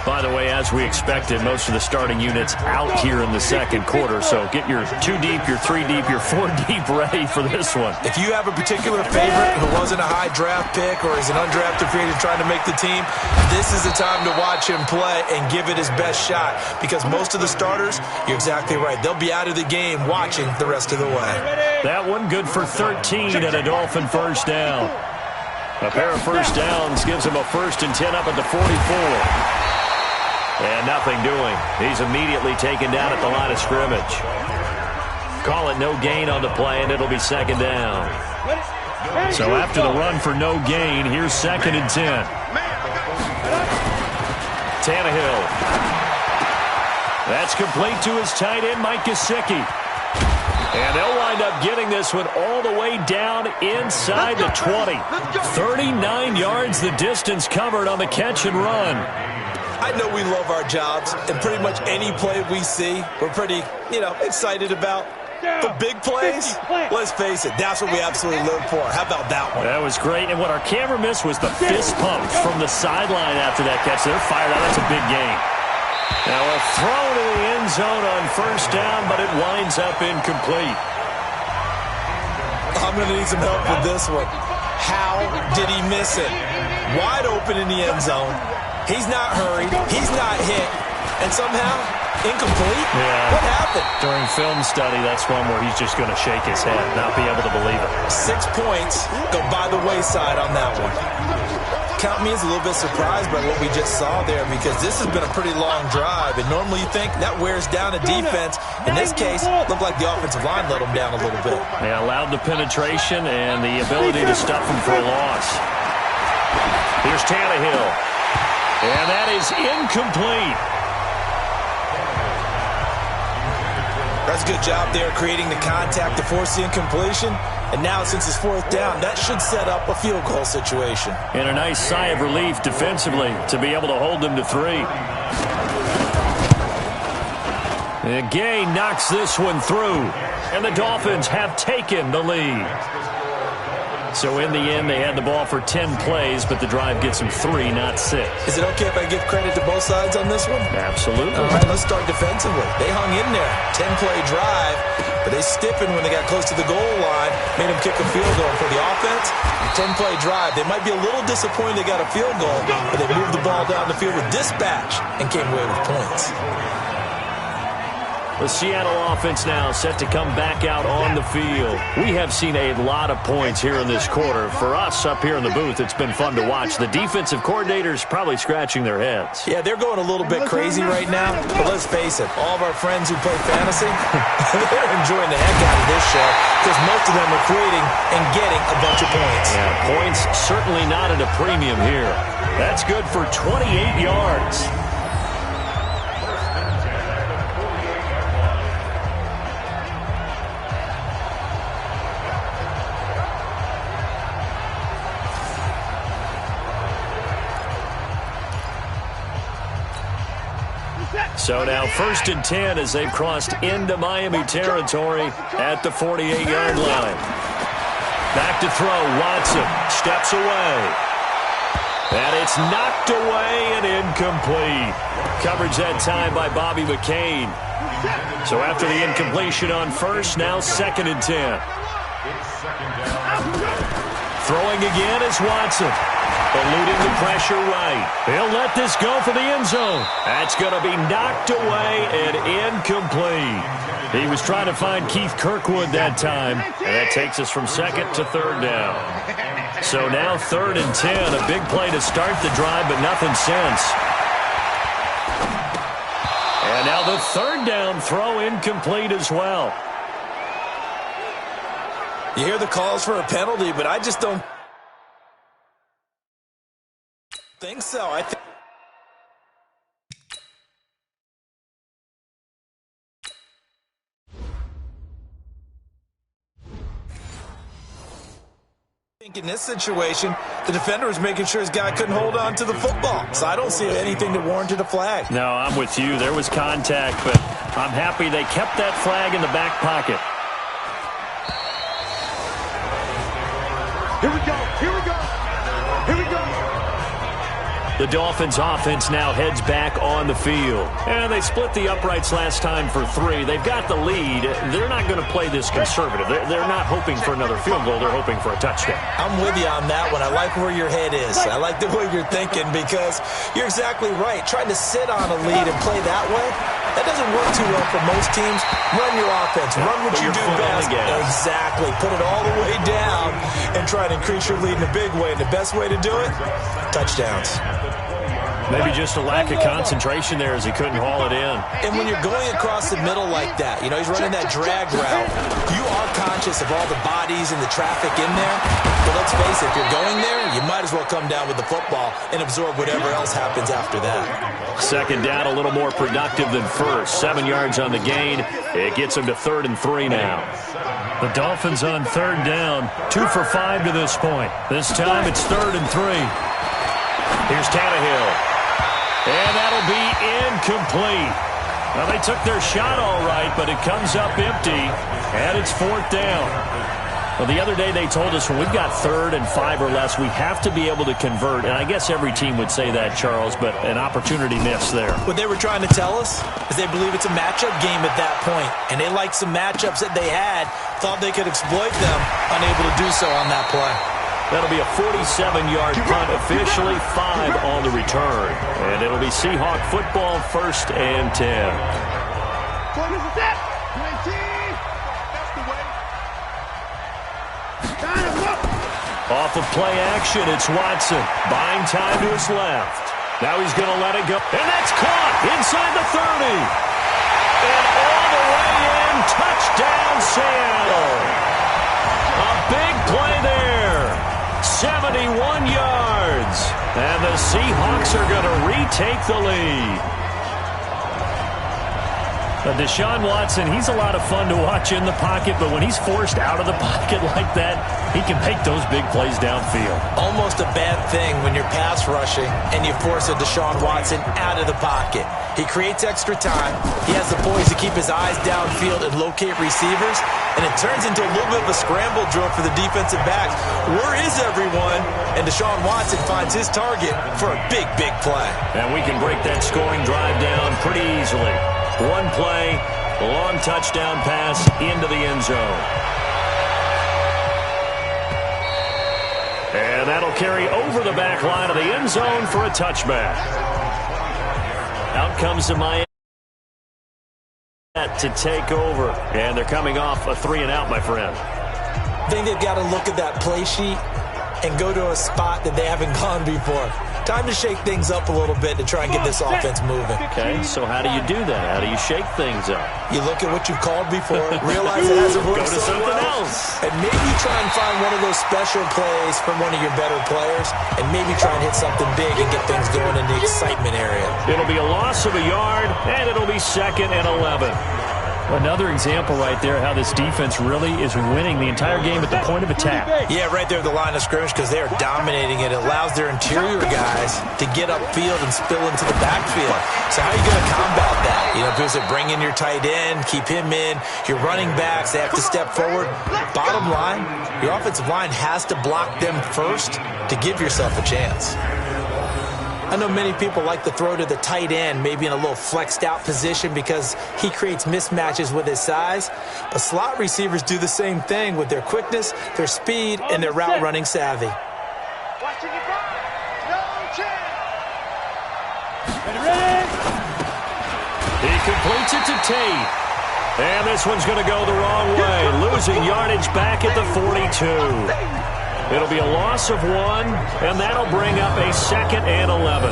By the way, as we expected, most of the starting units out here in the second quarter, so get your 2 deep, your 3 deep, your 4 deep ready for this one. If you have a particular favorite who wasn't a high draft pick or is an undrafted free agent trying to make the team, this is the time to watch him play and give it his best shot, because most of the starters, you're exactly right, they'll be out of the game watching the rest of the way. That one good for 13 and a Dolphin first down. A pair of first downs gives him a 1st and 10 up at the 44. And nothing doing. He's immediately taken down at the line of scrimmage. Call it no gain on the play, and it'll be 2nd down. So after the run for no gain, here's 2nd and 10. Tannehill. That's complete to his tight end, Mike Gesicki. And they'll wind up getting this one all the way down inside the 20. 39 yards the distance covered on the catch and run. I know we love our jobs, and pretty much any play we see, we're pretty, excited about. But big plays, let's face it, that's what we absolutely live for. How about that one? That was great, and what our camera missed was the fist pump from the sideline after that catch. They're fired out. That's a big game. Now a throw to the end zone on 1st down, but it winds up incomplete. I'm going to need some help with this one. How did he miss it? Wide open in the end zone. He's not hurried. He's not hit. And somehow, incomplete? Yeah. What happened? During film study, that's one where he's just going to shake his head, not be able to believe it. 6 points go by the wayside on that one. Count me as a little bit surprised by what we just saw there, because this has been a pretty long drive. And normally you think that wears down a defense. In this case, it looked like the offensive line let them down a little bit. They allowed the penetration and the ability to stuff him for a loss. Here's Tannehill. And that is incomplete. That's a good job there creating the contact to force the incompletion. And now, since it's 4th down, that should set up a field goal situation. And a nice sigh of relief defensively to be able to hold them to 3. And Gay knocks this one through. And the Dolphins have taken the lead. So in the end, they had the ball for 10 plays, but the drive gets them 3, not 6. Is it okay if I give credit to both sides on this one? Absolutely. All right, let's start defensively. They hung in there. 10-play drive, but they stiffened when they got close to the goal line, made them kick a field goal. For the offense, 10-play drive. They might be a little disappointed they got a field goal, but they moved the ball down the field with dispatch and came away with points. The Seattle offense now set to come back out on the field. We have seen a lot of points here in this quarter. For us up here in the booth, it's been fun to watch. The defensive coordinators probably scratching their heads. Yeah, they're going a little bit crazy right now. But let's face it, all of our friends who play fantasy, they're enjoying the heck out of this show, because most of them are creating and getting a bunch of points. Yeah, points certainly not at a premium here. That's good for 28 yards. So now 1st and 10 as they've crossed into Miami territory at the 48-yard line. Back to throw. Watson steps away. And it's knocked away and incomplete. Coverage that time by Bobby McCain. So after the incompletion on 1st, now 2nd and 10. Throwing again is Watson. Eluding the pressure right. He'll let this go for the end zone. That's going to be knocked away and incomplete. He was trying to find Keith Kirkwood that time, and that takes us from 2nd to 3rd down. So now 3rd and 10, a big play to start the drive, but nothing since. And now the 3rd down throw incomplete as well. You hear the calls for a penalty, but I just don't think so. I think in this situation, the defender was making sure his guy couldn't hold on to the football. So I don't see anything that warranted a flag. No, I'm with you. There was contact, but I'm happy they kept that flag in the back pocket. Here we go. Here we go. Here we go. The Dolphins offense now heads back on the field. And they split the uprights last time for 3. They've got the lead. They're not going to play this conservative. They're not hoping for another field goal. They're hoping for a touchdown. I'm with you on that one. I like where your head is. I like the way you're thinking because you're exactly right. Trying to sit on a lead and play that way, that doesn't work too well for most teams. Run your offense. Run what you do best. Exactly. Put it all the way down and try to increase your lead in a big way. And the best way to do it, touchdowns. Maybe just a lack of concentration there as he couldn't haul it in. And when you're going across the middle like that, he's running that drag route, you are conscious of all the bodies and the traffic in there. But let's face it, if you're going there, you might as well come down with the football and absorb whatever else happens after that. Second down, a little more productive than first. 7 yards on the gain. It gets them to 3rd and 3 now. The Dolphins on 3rd down. 2 for 5 to this point. This time it's 3rd and 3. Here's Tannehill. And that'll be incomplete. Now, they took their shot all right, but it comes up empty, and it's 4th down. Well, the other day they told us when we've got 3rd and 5 or less, we have to be able to convert. And I guess every team would say that, Charles, but an opportunity missed there. What they were trying to tell us is they believe it's a matchup game at that point, and they liked some matchups that they had, thought they could exploit them, unable to do so on that play. That'll be a 47-yard punt, officially 5 on the return. And it'll be Seahawk football, 1st and 10. Off of play action, it's Watson. Buying time to his left. Now he's going to let it go. And that's caught inside the 30. And all the way in, touchdown Seattle. A big play there. 71 yards. And the Seahawks are going to retake the lead. Deshaun Watson, he's a lot of fun to watch in the pocket, but when he's forced out of the pocket like that, he can make those big plays downfield. Almost a bad thing when you're pass rushing and you force a Deshaun Watson out of the pocket. He creates extra time. He has the poise to keep his eyes downfield and locate receivers, and it turns into a little bit of a scramble drill for the defensive backs. Where is everyone? And Deshaun Watson finds his target for a big, big play. And we can break that scoring drive down pretty easily. One play, long touchdown pass into the end zone. And that'll carry over the back line of the end zone for a touchback. Out comes the Miami to take over. And they're coming off a 3-and-out, my friend. I think they've got to look at that play sheet and go to a spot that they haven't gone before. Time to shake things up a little bit to try and get this offense moving. Okay, so how do you do that? How do you shake things up? You look at what you've called before, realize it hasn't worked so something else. And maybe try and find one of those special plays from one of your better players, and maybe try and hit something big and get things going in the excitement area. It'll be a loss of a yard, and it'll be 2nd and 11. Another example right there how this defense really is winning the entire game at the point of attack. Yeah, right there at the line of scrimmage because they are dominating it. It allows their interior guys to get upfield and spill into the backfield. So how are you going to combat that? Because they bring in your tight end, keep him in. Your running backs, they have to step forward. Bottom line, your offensive line has to block them first to give yourself a chance. I know many people like to throw to the tight end, maybe in a little flexed out position because he creates mismatches with his size. But slot receivers do the same thing with their quickness, their speed, and their route running savvy. He completes it to Tate. And this one's going to go the wrong way, losing yardage back at the 42. It'll be a loss of 1, and that'll bring up a 2nd and 11.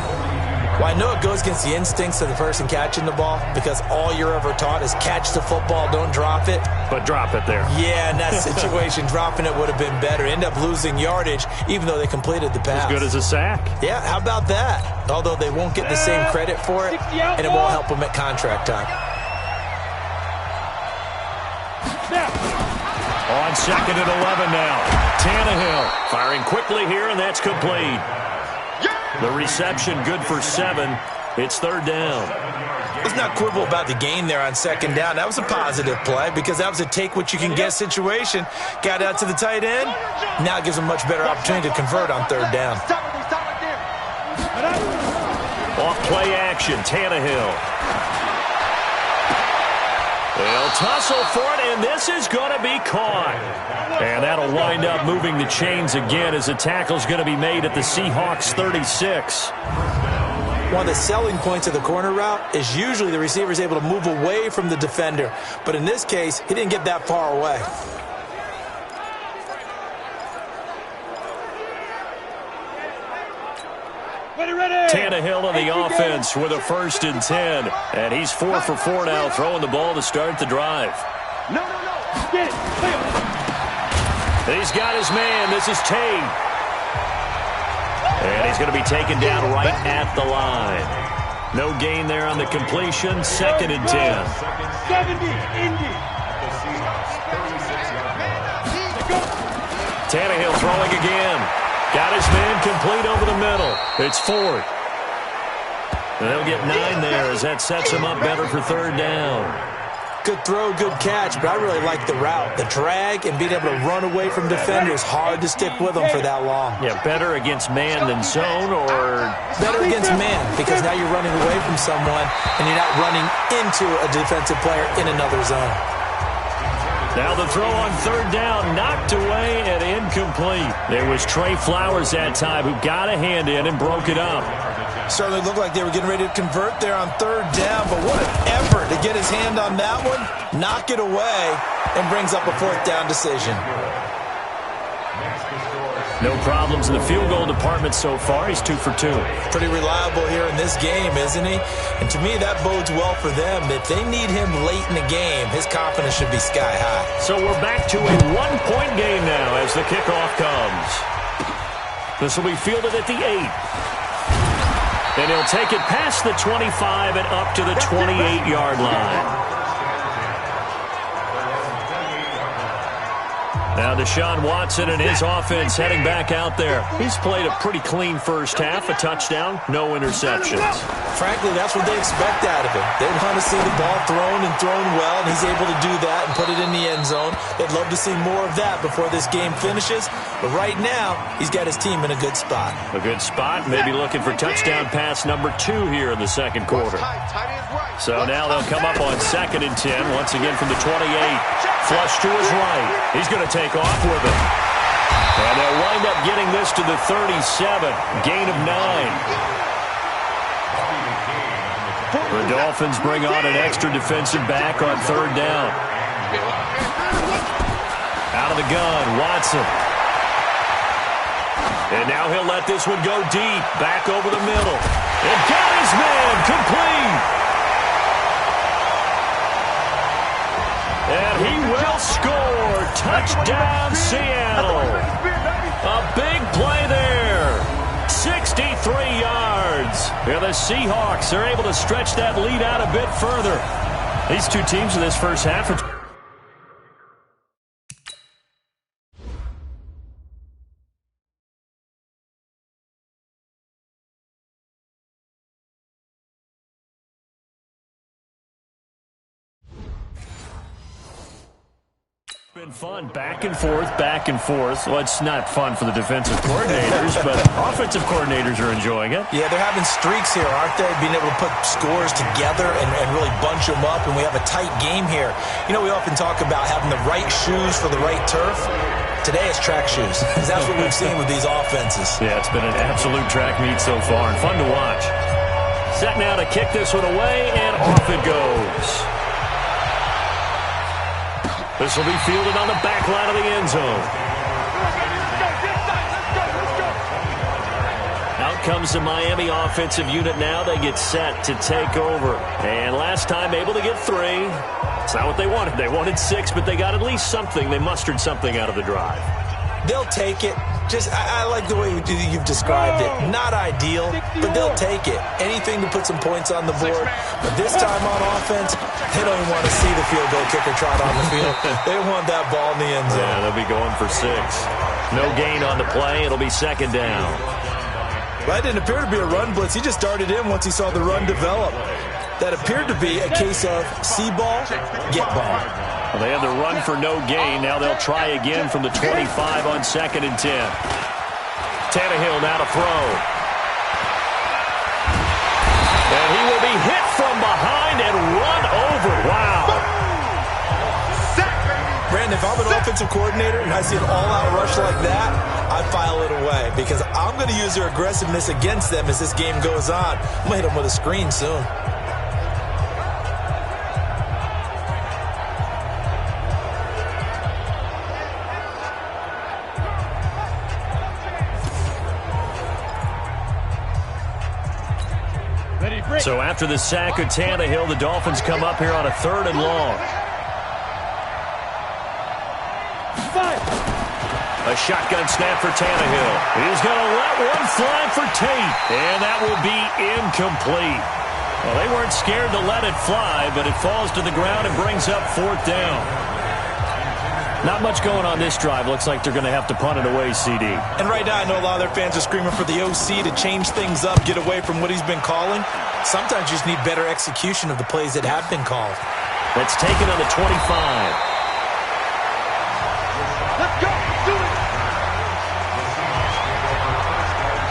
Well, I know it goes against the instincts of the person catching the ball because all you're ever taught is catch the football, don't drop it. But drop it there. Yeah, in that situation, dropping it would have been better. End up losing yardage, even though they completed the pass. As good as a sack. Yeah, how about that? Although they won't get the same credit for it, and it won't help them at contract time. On 2nd and 11 now. Tannehill firing quickly here, and that's complete. The reception good for 7. It's 3rd down. Let's not quibble about the gain there on 2nd down. That was a positive play because that was a take-what-you-can-get situation. Got out to the tight end. Now it gives them a much better opportunity to convert on 3rd down. Off play action, Tannehill. They'll tussle for it, and this is going to be caught. And that'll wind up moving the chains again as the tackle's going to be made at the Seahawks 36. One of the selling points of the corner route is usually the receiver is able to move away from the defender. But in this case, he didn't get that far away. Tannehill on the offense with a 1st and 10. And he's 4 for 4 now, throwing the ball to start the drive. No. Get it. He's got his man. This is Tate. And he's going to be taken down right at the line. No gain there on the completion. 2nd and 10. 70, Indy. Tannehill throwing again. Got his man complete over the middle. It's 4th. And they'll get 9 there as that sets him up better for 3rd down. Good throw, good catch, but I really like the route. The drag and being able to run away from defenders, hard to stick with them for that long. Yeah, better against man than zone, or better against man, because now you're running away from someone and you're not running into a defensive player in another zone. Now the throw on 3rd down, knocked away and incomplete. There was Trey Flowers that time who got a hand in and broke it up. Certainly looked like they were getting ready to convert there on 3rd down, but what an effort to get his hand on that one, knock it away, and brings up a 4th down decision. No problems in the field goal department so far. He's 2 for 2. Pretty reliable here in this game, isn't he? And to me, that bodes well for them. If they need him late in the game, his confidence should be sky high. So we're back to a 1-point game now as the kickoff comes. This will be fielded at the 8. And he'll take it past the 25 and up to the 28-yard line. Now Deshaun Watson and his offense heading back out there. He's played a pretty clean first half, a touchdown, no interceptions. Frankly, that's what they expect out of him. They want to see the ball thrown and thrown well, and he's able to do that and put it in the end zone. They'd love to see more of that before this game finishes. But right now, he's got his team in a good spot. A good spot, maybe looking for touchdown pass number 2 here in the 2nd quarter. So now they'll come up on 2nd and 10, once again from the 28. Flush to his right. He's going to take off with it. And they'll wind up getting this to the 37. Gain of 9. The Dolphins bring on an extra defensive back on 3rd down. Out of the gun, Watson. And now he'll let this one go deep, back over the middle. And got his man, complete. And he will score. Touchdown, Seattle. A big play there. 63 yards. And the Seahawks are able to stretch that lead out a bit further. These two teams in this first half are... Been fun, back and forth, back and forth. Well, it's not fun for the defensive coordinators, but offensive coordinators are enjoying it. Yeah, they're having streaks here, aren't they? Being able to put scores together and really bunch them up, and we have a tight game here. You know, we often talk about having the right shoes for the right turf. Today it's track shoes, because that's what we've seen with these offenses. Yeah, it's been an absolute track meet so far, and fun to watch. Set now to kick this one away, and off it goes. This will be fielded on the back line of the end zone. Out comes the Miami offensive unit now. They get set to take over. And last time able to get 3. It's not what they wanted. They wanted 6, but they got at least something. They mustered something out of the drive. They'll take it. I like the way you've described it. Not ideal, but they'll take it. Anything to put some points on the board. But this time on offense, they don't even want to see the field goal kicker trot on the field. They want that ball in the end zone. Yeah, they'll be going for 6. No gain on the play. It'll be 2nd down. Well, that didn't appear to be a run blitz. He just started in once he saw the run develop. That appeared to be a case of see ball, get ball. Well, they had the run for no gain. Now they'll try again from the 25 on 2nd and 10. Tannehill now to throw. be hit from behind and run over. Wow. Brandon, if I'm an offensive coordinator and I see an all-out rush like that, I file it away because I'm going to use their aggressiveness against them as this game goes on. I'm going to hit them with a screen soon. So after the sack of Tannehill, the Dolphins come up here on a 3rd and long. A shotgun snap for Tannehill. He's going to let one fly for Tate, and that will be incomplete. Well, they weren't scared to let it fly, but it falls to the ground and brings up 4th down. Not much going on this drive. Looks like they're going to have to punt it away, CD. And right now, I know a lot of their fans are screaming for the OC to change things up, get away from what he's been calling. Sometimes you just need better execution of the plays that have been called. That's taken on the 25. Let's go. Do it.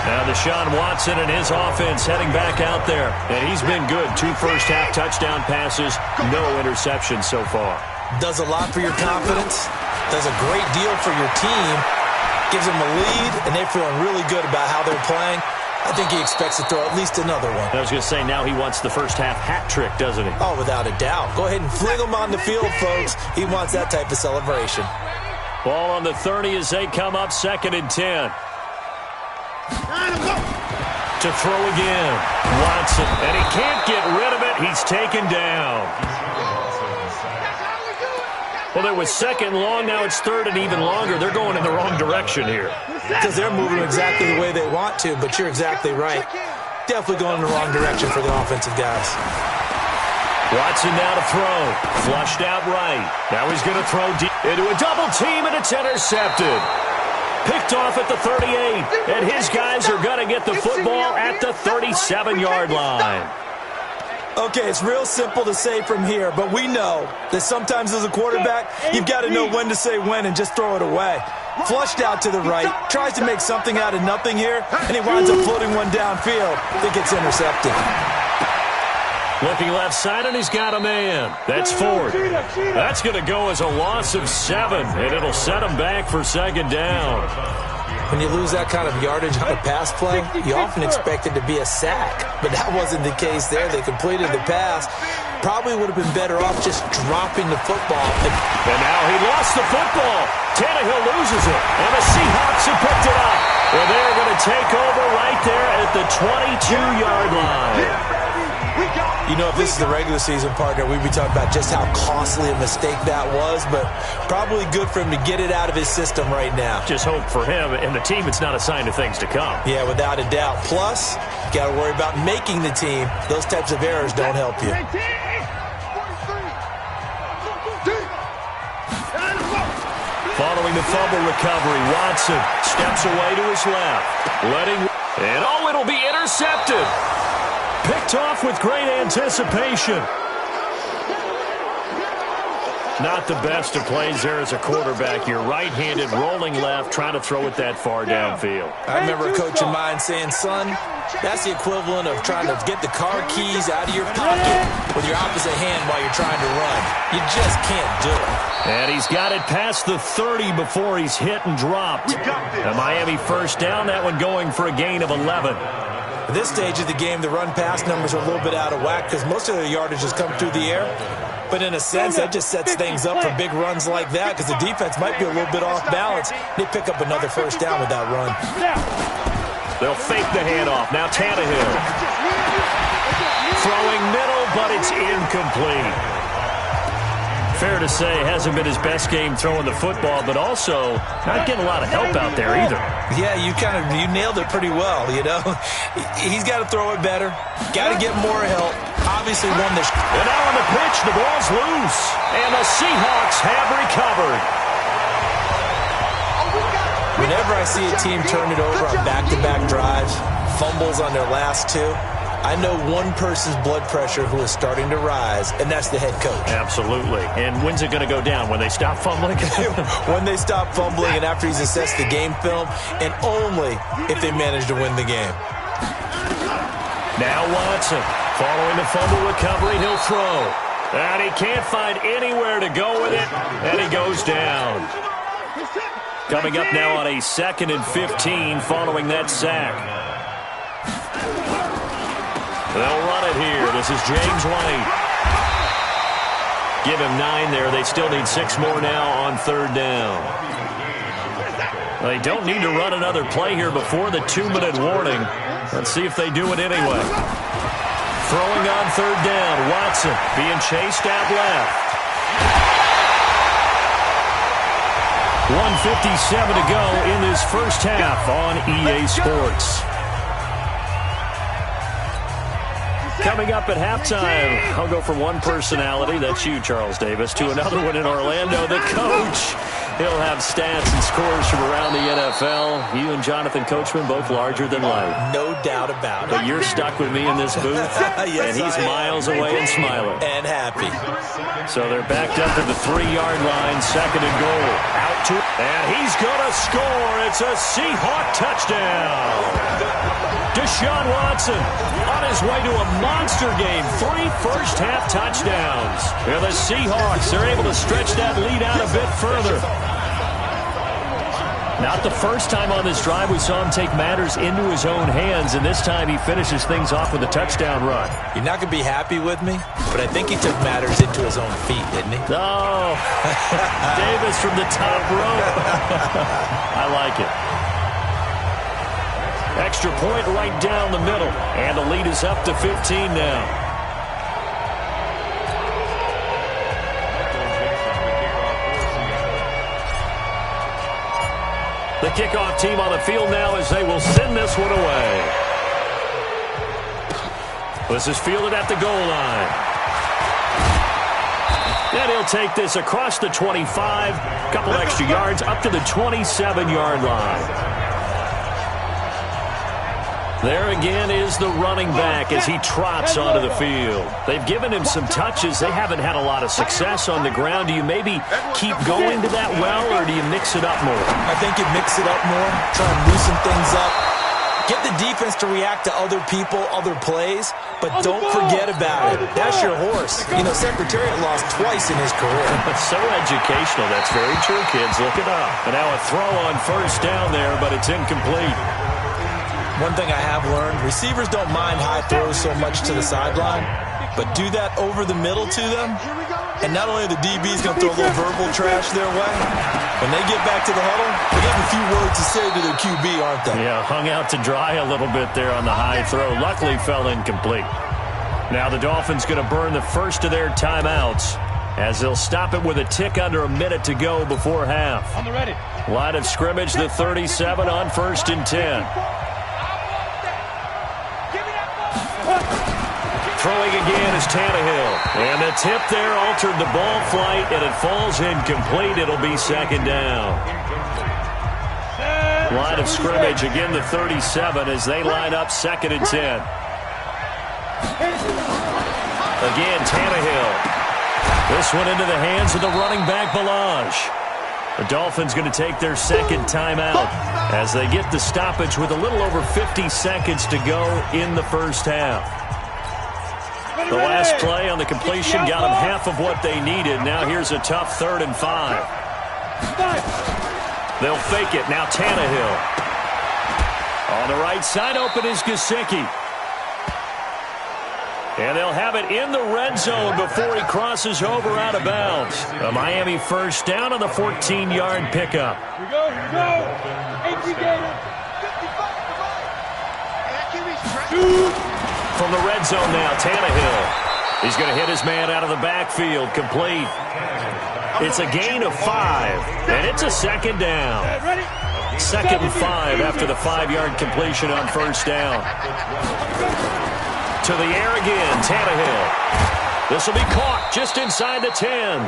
Now Deshaun Watson and his offense heading back out there. And he's been good. 2 first-half touchdown passes, no interceptions so far. Does a lot for your confidence, does a great deal for your team, gives them a lead, and they're feeling really good about how they're playing. I think he expects to throw at least another one. I was going to say, now he wants the first-half hat trick, doesn't he? Oh, without a doubt. Go ahead and fling him on the field, folks. He wants that type of celebration. Ball on the 30 as they come up 2nd and 10. To throw again. Watson, and he can't get rid of it. He's taken down. Well, it was 2nd long. Now it's 3rd and even longer. They're going in the wrong direction here. Because they're moving exactly the way they want to, but you're exactly right. Definitely going in the wrong direction for the offensive guys. Watson now to throw. Flushed out right. Now he's going to throw deep into a double team, and it's intercepted. Picked off at the 38, and his guys are going to get the football at the 37-yard line. Okay, it's real simple to say from here, but we know that sometimes as a quarterback, you've got to know when to say when and just throw it away. Flushed out to the right, tries to make something out of nothing here, and he winds up floating one downfield. It gets intercepted. Looking left side, and he's got a man. That's 4th. That's going to go as a loss of 7, and it'll set him back for 2nd down. When you lose that kind of yardage on a pass play, you often expect it to be a sack. But that wasn't the case there. They completed the pass. Probably would have been better off just dropping the football. And now he lost the football. Tannehill loses it. And the Seahawks have picked it up. And they're going to take over right there at the 22-yard line. You know, if this is the regular season, partner, we'd be talking about just how costly a mistake that was, but probably good for him to get it out of his system right now. Just hope for him and the team it's not a sign of things to come. Yeah, without a doubt. Plus, got to worry about making the team. Those types of errors don't help you. Following the fumble recovery, Watson steps away to his left. And it'll be intercepted. Picked off with great anticipation. Not the best of plays there as a quarterback. You're right-handed, rolling left, trying to throw it that far downfield. I remember a coach of mine saying, son, that's the equivalent of trying to get the car keys out of your pocket with your opposite hand while you're trying to run. You just can't do it. And he's got it past the 30 before he's hit and dropped. A Miami first down, that one going for a gain of 11. At this stage of the game, the run-pass numbers are a little bit out of whack because most of their yardage has come through the air. But in a sense, that just sets things up for big runs like that because the defense might be a little bit off balance. They pick up another first down with that run. They'll fake the handoff. Now Tannehill. Throwing middle, but it's incomplete. Fair to say, hasn't been his best game throwing the football, but also not getting a lot of help out there either. Yeah, you nailed it pretty well, you know. He's got to throw it better. Got to get more help. Obviously won this. And now on the pitch, the ball's loose. And the Seahawks have recovered. Whenever I see a team turn it over on back-to-back drives, fumbles on their last two, I know one person's blood pressure who is starting to rise, and that's the head coach. Absolutely. And when's it going to go down? When they stop fumbling? When they stop fumbling and after he's assessed the game film, and only if they manage to win the game. Now Watson, following the fumble recovery, he'll throw. And he can't find anywhere to go with it, and he goes down. Coming up now on a 2nd and 15 following that sack. They'll run it here. This is James White. Give him 9 there. They still need 6 more now on 3rd down. They don't need to run another play here before the 2-minute warning. Let's see if they do it anyway. Throwing on 3rd down. Watson being chased out left. 1:57 to go in this first half on EA Sports. Coming up at halftime, I'll go from one personality, that's you, Charles Davis, to another one in Orlando, the coach. He'll have stats and scores from around the NFL. You and Jonathan Coachman, both larger than life. No doubt about it. But you're stuck with me in this booth, yes, and he's miles away and smiling. And happy. So they're backed up to the 3-yard line, 2nd and goal. Out to, and he's going to score. It's a Seahawk touchdown. Deshaun Watson on his way to a monster game. 3 first-half touchdowns. Yeah, the Seahawks, they're able to stretch that lead out a bit further. Not the first time on this drive we saw him take matters into his own hands, and this time he finishes things off with a touchdown run. You're not going to be happy with me, but I think he took matters into his own feet, didn't he? Oh, Davis from the top rope. I like it. Extra point right down the middle, and the lead is up to 15 now. The kickoff team on the field now as they will send this one away. This is fielded at the goal line. And he'll take this across the 25, couple extra yards up to the 27-yard line. There again is the running back as he trots onto the field. They've given him some touches. They haven't had a lot of success on the ground. Do you maybe keep going to that well, or do you mix it up more? I think you mix it up more, try and loosen things up. Get the defense to react to other people, other plays, but don't forget about it. That's your horse. You know, Secretariat lost twice in his career. So educational. That's very true, kids. Look it up. And now a throw on 1st down there, but it's incomplete. One thing I have learned, receivers don't mind high throws so much to the sideline, but do that over the middle to them, and not only are the DBs going to throw a little verbal trash their way, when they get back to the huddle, they have a few words to say to their QB, aren't they? Yeah, hung out to dry a little bit there on the high throw. Luckily fell incomplete. Now the Dolphins going to burn the first of their timeouts as they'll stop it with a tick under a minute to go before half. On the ready. Line of scrimmage, the 37 on 1st and 10. Throwing again is Tannehill. And the tip there altered the ball flight, and it falls incomplete. It'll be 2nd down. Line of scrimmage, again the 37 as they line up 2nd and 10. Again, Tannehill. This one into the hands of the running back, Ballage. The Dolphins going to take their 2nd timeout as they get the stoppage with a little over 50 seconds to go in the first half. The last play on the completion got them half of what they needed. Now here's a tough 3rd and 5. They'll fake it. Now Tannehill. On the right side, open is Gesicki. And they'll have it in the red zone before he crosses over out of bounds. A Miami 1st down on the 14-yard pickup. Here we go. From the red zone now, Tannehill. He's going to hit his man out of the backfield, complete. It's a gain of 5, and it's a 2nd down. 2nd and 5 after the 5-yard completion on 1st down. To the air again, Tannehill. This will be caught just inside the 10.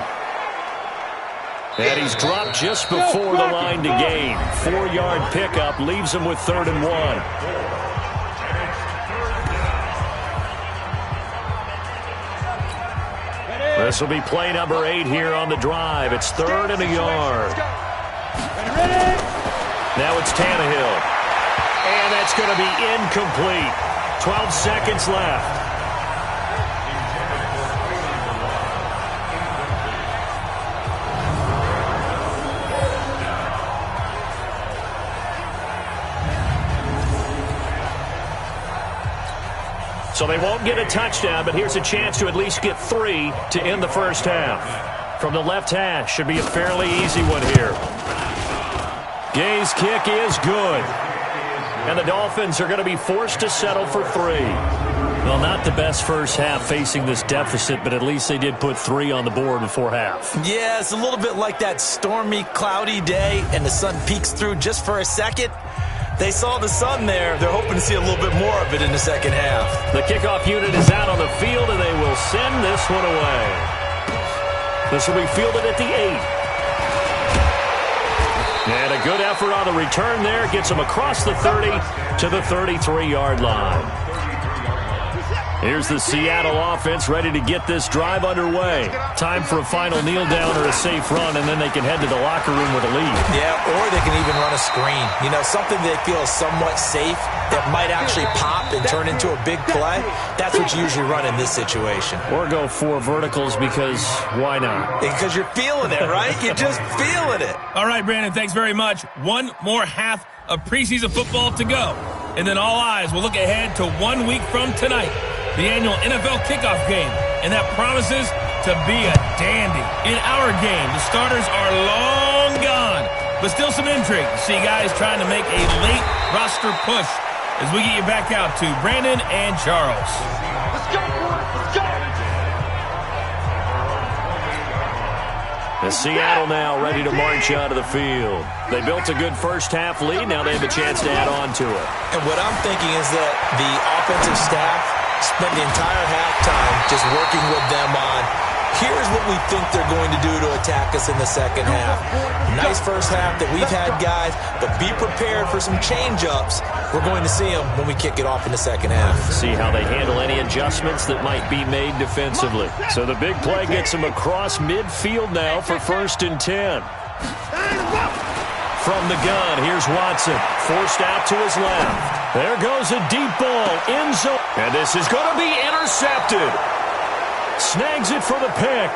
And he's dropped just before the line to gain. 4-yard pickup leaves him with 3rd and 1. This will be play number 8 here on the drive. It's 3rd and a yard. Now it's Tannehill. And that's going to be incomplete. 12 seconds left. So they won't get a touchdown, but here's a chance to at least get 3 to end the first half. From the left hash, should be a fairly easy one here. Gay's kick is good. And the Dolphins are going to be forced to settle for 3. Well, not the best first half facing this deficit, but at least they did put 3 on the board before half. Yeah, it's a little bit like that stormy, cloudy day, and the sun peeks through just for a second. They saw the sun there. They're hoping to see a little bit more of it in the second half. The kickoff unit is out on the field, and they will send this one away. This will be fielded at the 8. And a good effort on the return there. Gets them across the 30 to the 33-yard line. Here's the Seattle offense ready to get this drive underway. Time for a final kneel down or a safe run, and then they can head to the locker room with a lead. Yeah, or they can even run a screen. You know, something they feel is somewhat safe that might actually pop and turn into a big play. That's what you usually run in this situation. Or go 4 verticals because why not? Because you're feeling it, right? You're just feeling it. All right, Brandon, thanks very much. One more half of preseason football to go. And then all eyes will look ahead to 1 week from tonight, the annual NFL kickoff game, and that promises to be a dandy. In our game, the starters are long gone, but still some intrigue to see guys trying to make a late roster push as we get you back out to Brandon and Charles. Let's go, boys. Let's go. And Seattle now ready to march out of the field. They built a good first-half lead. Now they have a chance to add on to it. And what I'm thinking is that the offensive staff spent the entire halftime just working with them on, here's what we think they're going to do to attack us in the second half. Nice first half that we've had, guys, but be prepared for some change-ups. We're going to see them when we kick it off in the second half. See how they handle any adjustments that might be made defensively. So the big play gets them across midfield now for 1st and 10. From the gun, here's Watson. Forced out to his left. There goes a deep ball. End zone. And this is going to be intercepted. Snags it for the pick.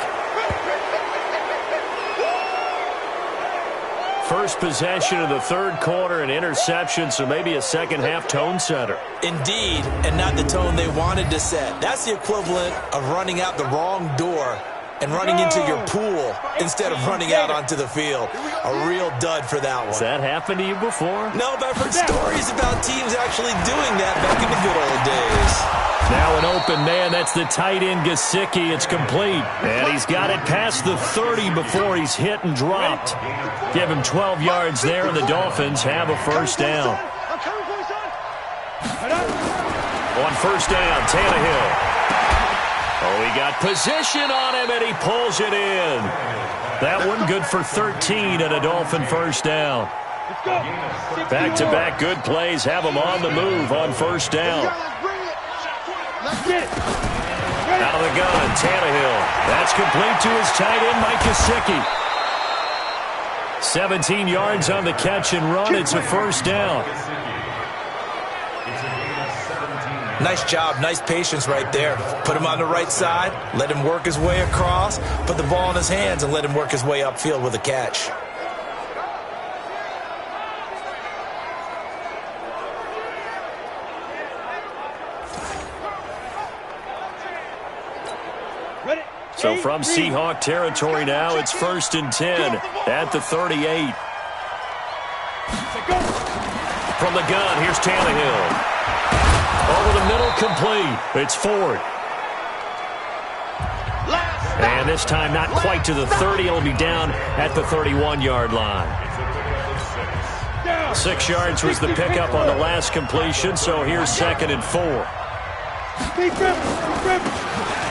First possession of the third quarter, an interception, so maybe a second-half tone setter. Indeed, and not the tone they wanted to set. That's the equivalent of running out the wrong door and running into your pool instead of running out onto the field. A real dud for that one. Has that happened to you before? No, but I've heard stories about teams actually doing that back in the good old days. Now an open man. That's the tight end, Gesicki. It's complete. And he's got it past the 30 before he's hit and dropped. Give him 12 yards there, and the Dolphins have a first down. On first down, Tannehill. Oh, he got position on him, and he pulls it in. That one good for 13 and a Dolphin first down. Back-to-back good plays have him on the move on first down. Out of the gun, Tannehill. That's complete to his tight end, Mike Gesicki. 17 yards on the catch and run. It's a first down. Nice job, nice patience right there. Put him on the right side, let him work his way across, put the ball in his hands, and let him work his way upfield with a catch. So from Seahawk territory now, it's 1st and 10 at the 38. From the gun, here's Tannehill. Over the middle, complete. It's Ford. And this time not quite to the 30. It'll be down at the 31-yard line. 6 yards was the pickup on the last completion, so here's 2nd and 4.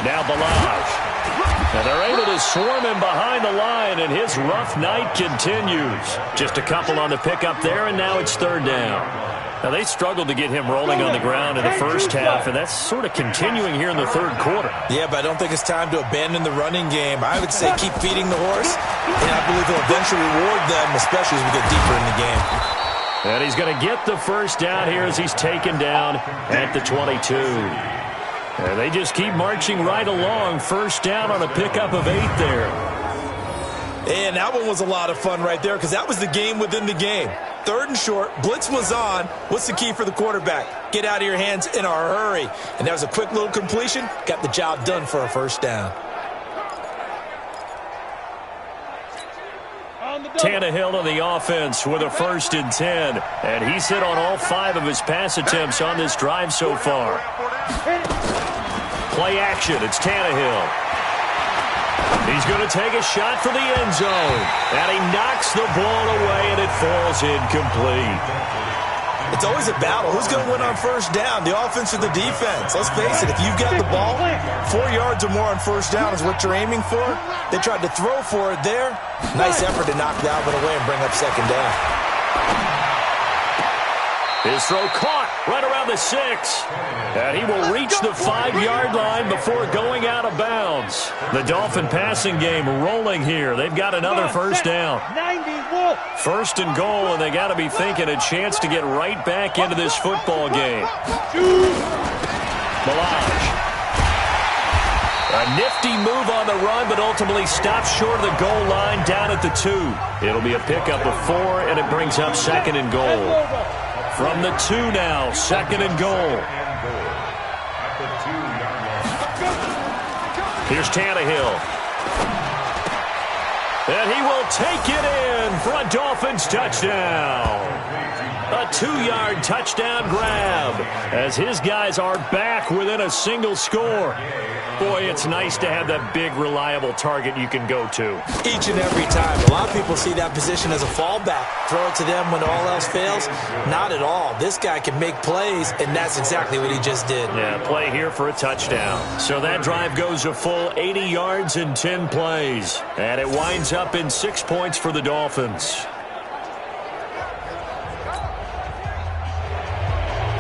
Now Balaj. And they're able to swarm him behind the line, and his rough night continues. Just a couple on the pickup there, and now it's 3rd down. Now, they struggled to get him rolling on the ground in the first half, and that's sort of continuing here in the third quarter. Yeah, but I don't think it's time to abandon the running game. I would say keep feeding the horse, and I believe he'll eventually reward them, especially as we get deeper in the game. And he's going to get the first down here as he's taken down at the 22. And they just keep marching right along. First down on a pickup of 8 there. And that one was a lot of fun right there because that was the game within the game. 3rd and short, blitz was on. What's the key for the quarterback? Get out of your hands in a hurry. And that was a quick little completion. Got the job done for a first down. Tannehill on the offense with a 1st and 10. And he's hit on all 5 of his pass attempts on this drive so far. Play action. It's Tannehill. He's going to take a shot for the end zone. And he knocks the ball away, and it falls incomplete. It's always a battle. Who's going to win on first down, the offense or the defense? Let's face it, if you've got the ball, 4 yards or more on first down is what you're aiming for. They tried to throw for it there. Nice effort to knock that one away and bring up second down. His throw caught right around the 6. And he will reach the 5-yard line before going out of bounds. The Dolphin passing game rolling here. They've got another first down. 1st and goal, and they got to be thinking a chance to get right back into this football game. Milage. A nifty move on the run, but ultimately stops short of the goal line down at the 2. It'll be a pickup of 4, and it brings up 2nd and goal. From the 2 now, 2nd and goal. Here's Tannehill. And he will take it in for a Dolphins touchdown. A 2-yard touchdown grab as his guys are back within a single score. Boy, it's nice to have that big, reliable target you can go to. Each and every time. A lot of people see that position as a fallback. Throw it to them when all else fails. Not at all. This guy can make plays, and that's exactly what he just did. Yeah, play here for a touchdown. So that drive goes a full 80 yards in 10 plays. And it winds up in 6 points for the Dolphins.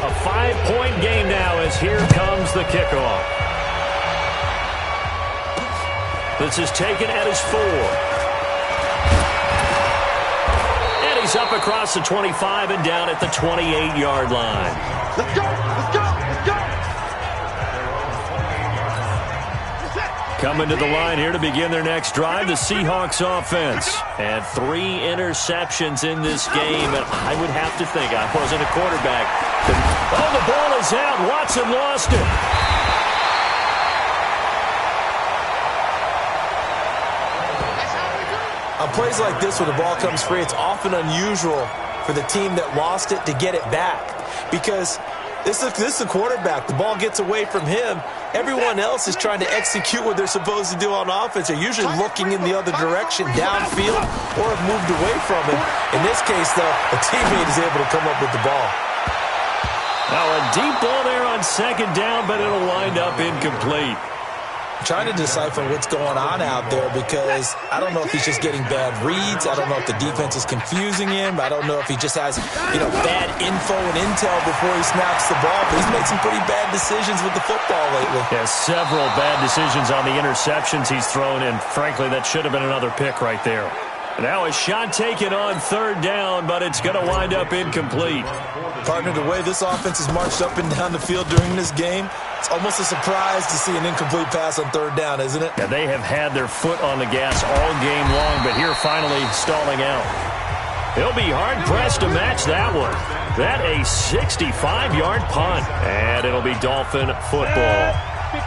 A 5-point game now as here comes the kickoff. This is taken at his 4. And he's up across the 25 and down at the 28-yard line. Let's go! Let's go! Let's go! Coming to the line here to begin their next drive, the Seahawks offense. And 3 interceptions in this game. And I would have to think, I wasn't a quarterback. Oh, the ball is out. Watson lost it. On plays like this where the ball comes free, it's often unusual for the team that lost it to get it back. Because this is the quarterback. The ball gets away from him. Everyone else is trying to execute what they're supposed to do on offense. They're usually looking in the other direction, downfield, or have moved away from him. In this case, though, a teammate is able to come up with the ball. Now a deep ball there on 2nd down, but it'll wind up incomplete. Trying to decipher what's going on out there because I don't know if he's just getting bad reads. I don't know if the defense is confusing him. I don't know if he just has, bad info and intel before he snaps the ball. But he's made some pretty bad decisions with the football lately. Yeah, several bad decisions on the interceptions he's thrown, and frankly, that should have been another pick right there. Now a shot taken on 3rd down, but it's going to wind up incomplete. Partner, the way this offense has marched up and down the field during this game, it's almost a surprise to see an incomplete pass on 3rd down, isn't it? Yeah, they have had their foot on the gas all game long, but here finally stalling out. He'll be hard-pressed to match that one. That a 65-yard punt, and it'll be Dolphin football.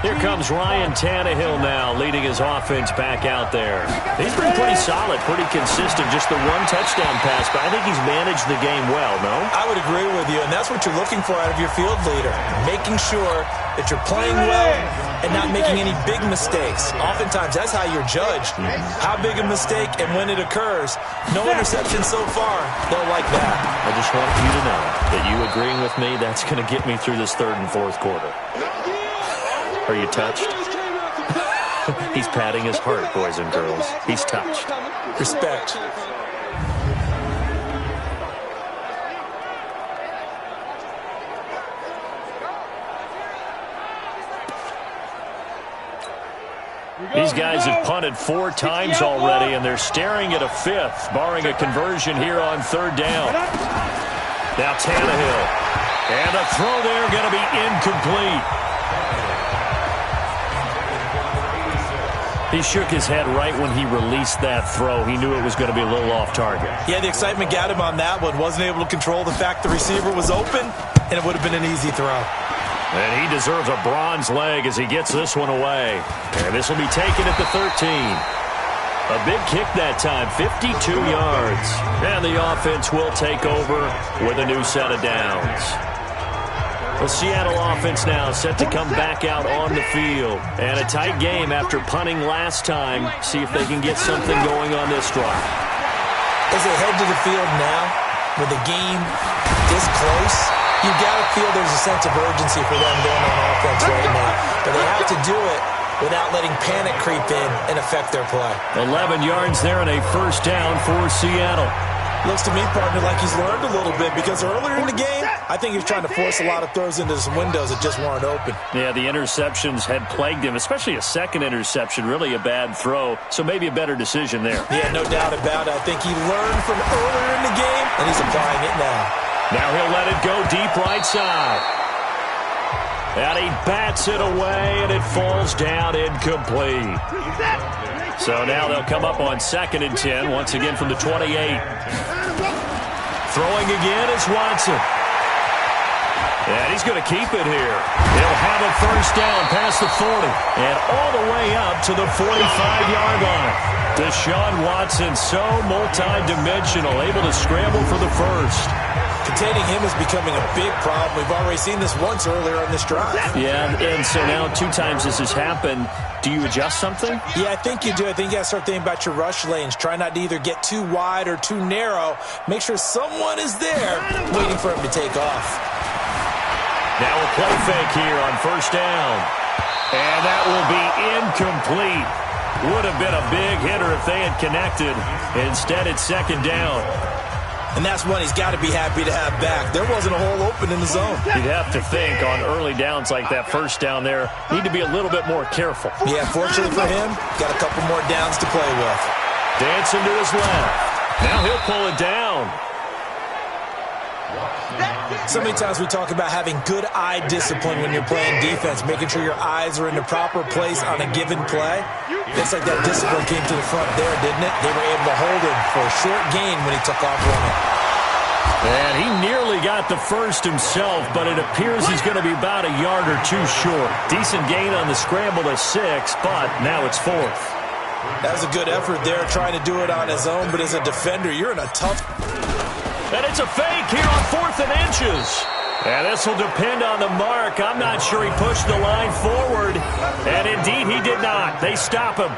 Here comes Ryan Tannehill now, leading his offense back out there. He's been pretty solid, pretty consistent, just the 1 touchdown pass, but I think he's managed the game well, no? I would agree with you, and that's what you're looking for out of your field leader, making sure that you're playing well and not making any big mistakes. Oftentimes, that's how you're judged. How big a mistake and when it occurs. No interception so far. Don't like that. I just want you to know that you agreeing with me, that's going to get me through this 3rd and 4th quarter. Are you touched? He's patting his heart, boys and girls. He's touched. Respect. These guys have punted 4 times already, and they're staring at a 5th, barring a conversion here on 3rd down. Now Tannehill. And the throw there going to be incomplete. He shook his head right when he released that throw. He knew it was going to be a little off target. Yeah, the excitement got him on that one. Wasn't able to control the fact the receiver was open, and it would have been an easy throw. And he deserves a bronze leg as he gets this one away. And this will be taken at the 13. A big kick that time, 52 yards. And the offense will take over with a new set of downs. The Seattle offense now set to come back out on the field. And a tight game after punting last time. See if they can get something going on this drive. As they head to the field now, with the game this close, you've got to feel there's a sense of urgency for them going on offense right now. But they have to do it without letting panic creep in and affect their play. 11 yards there and a first down for Seattle. Looks to me, partner, like he's learned a little bit because earlier in the game, I think he was trying to force a lot of throws into some windows that just weren't open. Yeah, the interceptions had plagued him, especially a second interception, really a bad throw, so maybe a better decision there. Yeah, no doubt about it. I think he learned from earlier in the game, and he's applying it now. Now he'll let it go deep right side. And he bats it away, and it falls down incomplete. So now they'll come up on 2nd and 10, once again from the 28. Throwing again is Watson. And he's going to keep it here. He'll have a first down past the 40 and all the way up to the 45-yard line. Deshaun Watson, so multi-dimensional, able to scramble for the first. Containing him is becoming a big problem. We've already seen this once earlier on this drive. Yeah, and so now 2 times this has happened. Do you adjust something? Yeah, I think you do. I think you got to start thinking about your rush lanes. Try not to either get too wide or too narrow. Make sure someone is there waiting for him to take off. Now a play fake here on first down. And that will be incomplete. Would have been a big hitter if they had connected. Instead, it's 2nd down. And that's one he's got to be happy to have back. There wasn't a hole open in the zone. You'd have to think on early downs like that first down there, need to be a little bit more careful. Yeah, fortunately for him, got a couple more downs to play with. Dancing to his left. Now he'll pull it down. So many times we talk about having good eye discipline when you're playing defense, making sure your eyes are in the proper place on a given play. Looks like that discipline came to the front there, didn't it? They were able to hold him for a short gain when he took off running. And he nearly got the first himself, but it appears he's going to be about a yard or 2 short. Decent gain on the scramble to 6, but now it's 4th. That was a good effort there, trying to do it on his own, but as a defender, you're in a tough... And it's a fake here on 4th and inches. And this will depend on the mark. I'm not sure he pushed the line forward. And indeed, he did not. They stop him.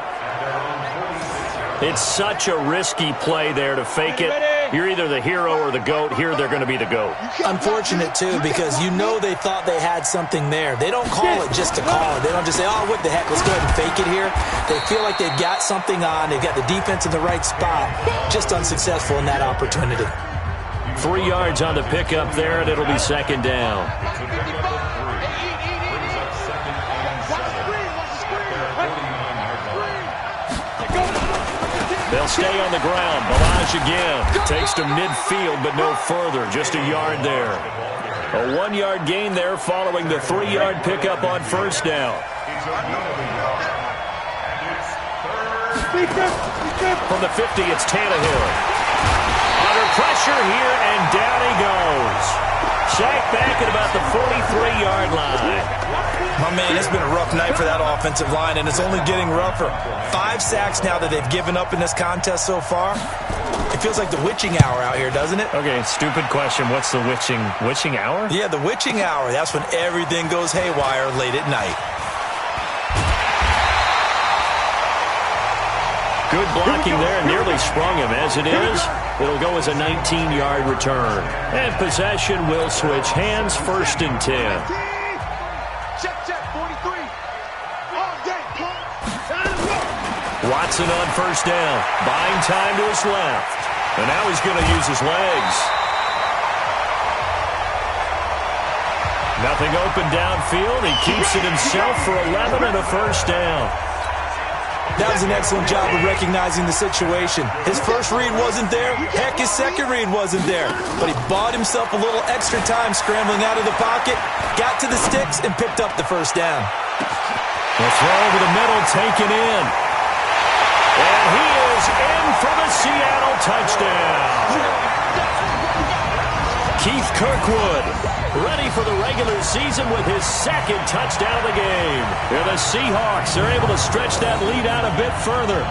It's such a risky play there to fake it. You're either the hero or the GOAT. Here, they're going to be the GOAT. Unfortunate, too, because you know they thought they had something there. They don't call it just to call it. They don't just say, oh, what the heck, let's go ahead and fake it here. They feel like they've got something on. They've got the defense in the right spot. Just unsuccessful in that opportunity. 3 yards on the pickup there, and it'll be 2nd down. They'll stay on the ground. Balaj again. Takes to midfield, but no further. Just a yard there. A 1-yard gain there following the 3-yard pickup on first down. From the 50, it's Tannehill. Under pressure here, and down he goes. Sacked back at about the 43-yard line. My man, it's been a rough night for that offensive line, and it's only getting rougher. 5 sacks now that they've given up in this contest so far. It feels like the witching hour out here, doesn't it? Okay, stupid question. What's the witching hour? Yeah, the witching hour. That's when everything goes haywire late at night. Good blocking there, nearly sprung him. As it is, it'll go as a 19-yard return. And possession will switch hands, 1st and 10. Check, 43. All day. Watson on first down, buying time to his left. And now he's going to use his legs. Nothing open downfield. He keeps it himself for 11 and a first down. That was an excellent job of recognizing the situation. His first read wasn't there. Heck, his second read wasn't there. But he bought himself a little extra time scrambling out of the pocket, got to the sticks, and picked up the first down. The throw over the middle taken in. And he is in for the Seattle touchdown. Keith Kirkwood ready for the regular season with his second touchdown of the game. And the Seahawks are able to stretch that lead out a bit further.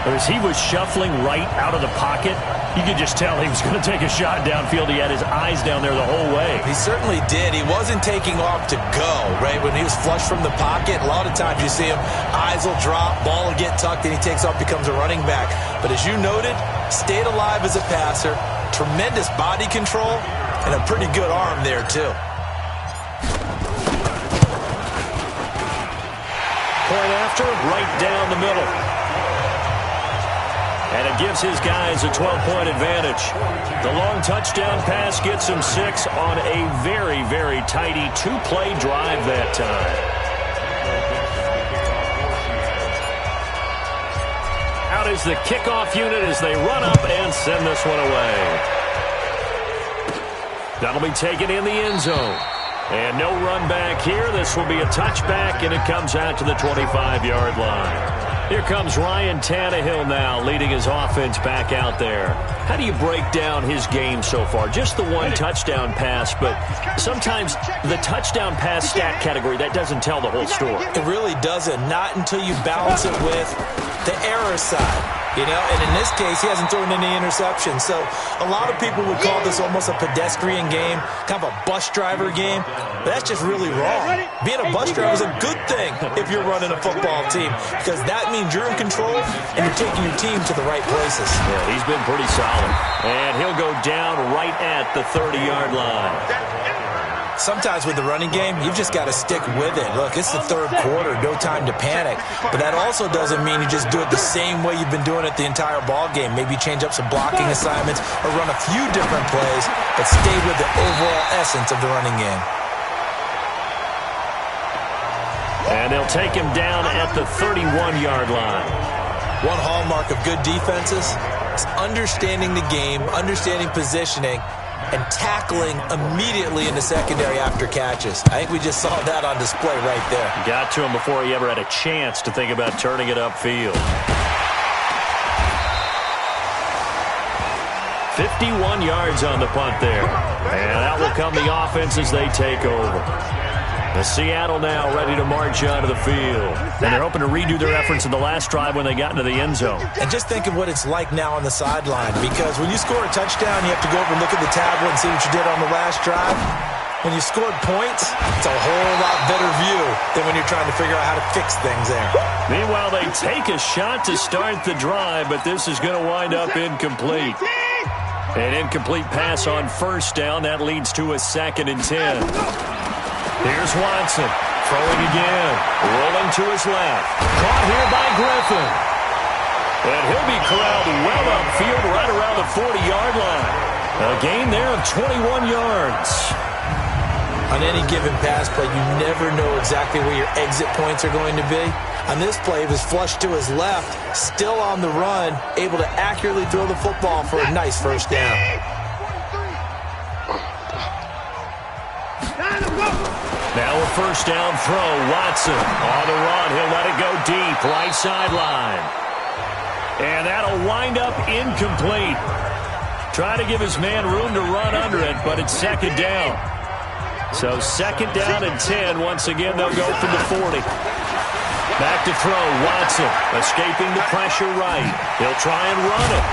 As he was shuffling right out of the pocket, you could just tell he was going to take a shot downfield. He had his eyes down there the whole way. He certainly did. He wasn't taking off to go, right? When he was flush from the pocket, a lot of times you see him, eyes will drop, ball will get tucked, and he takes off, becomes a running back. But as you noted, stayed alive as a passer, tremendous body control, and a pretty good arm there, too. Point after, right down the middle. And it gives his guys a 12-point advantage. The long touchdown pass gets him 6 on a very, very tidy 2-play drive that time. Out is the kickoff unit as they run up and send this one away. That'll be taken in the end zone. And no run back here. This will be a touchback, and it comes out to the 25-yard line. Here comes Ryan Tannehill now, leading his offense back out there. How do you break down his game so far? Just the one touchdown pass, but sometimes the touchdown pass stat category, that doesn't tell the whole story. It really doesn't. Not until you balance it with the error side. You know, and in this case, he hasn't thrown any interceptions. So a lot of people would call this almost a pedestrian game, kind of a bus driver game. But that's just really wrong. Being a bus driver is a good thing if you're running a football team, because that means you're in control and you're taking your team to the right places. Yeah, he's been pretty solid. And he'll go down right at the 30-yard line. Sometimes with the running game, you've just got to stick with it. Look, it's the third quarter, no time to panic. But that also doesn't mean you just do it the same way you've been doing it the entire ball game. Maybe change up some blocking assignments or run a few different plays, but stay with the overall essence of the running game. And they'll take him down at the 31-yard line. One hallmark of good defenses is understanding the game, understanding positioning, and tackling immediately in the secondary after catches. I think we just saw that on display right there. Got to him before he ever had a chance to think about turning it upfield. 51 yards on the punt there. And out will come the offense as they take over. The Seattle now ready to march onto the field. And they're hoping to redo their efforts in the last drive when they got into the end zone. And just think of what it's like now on the sideline, because when you score a touchdown, you have to go over and look at the tablet and see what you did on the last drive. When you scored points, it's a whole lot better view than when you're trying to figure out how to fix things there. Meanwhile, they take a shot to start the drive, but this is going to wind up incomplete. An incomplete pass on first down. That leads to a 2nd and 10. Here's Watson, throwing again, rolling to his left. Caught here by Griffin. And he'll be corralled well upfield right around the 40-yard line. A gain there of 21 yards. On any given pass play, you never know exactly where your exit points are going to be. On this play, he was flushed to his left, still on the run, able to accurately throw the football for a nice first down. Now a first down throw. Watson on the run. He'll let it go deep. Right sideline. And that'll wind up incomplete. Try to give his man room to run under it, but it's 2nd down. So 2nd down and 10. Once again, they'll go from the 40. Back to throw. Watson escaping the pressure right. He'll try and run it.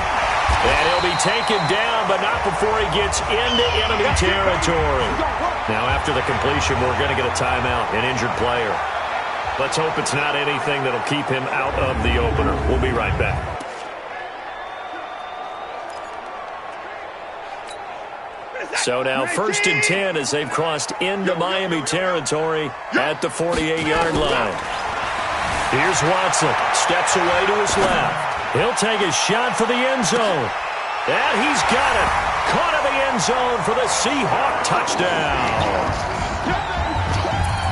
And he'll be taken down, but not before he gets into enemy territory. Now, after the completion, we're going to get a timeout, an injured player. Let's hope it's not anything that'll keep him out of the opener. We'll be right back. So now 1st and 10 as they've crossed into Miami territory at the 48-yard line. Here's Watson. Steps away to his left. He'll take a shot for the end zone. And he's got it. Caught in the end zone for the Seahawk touchdown.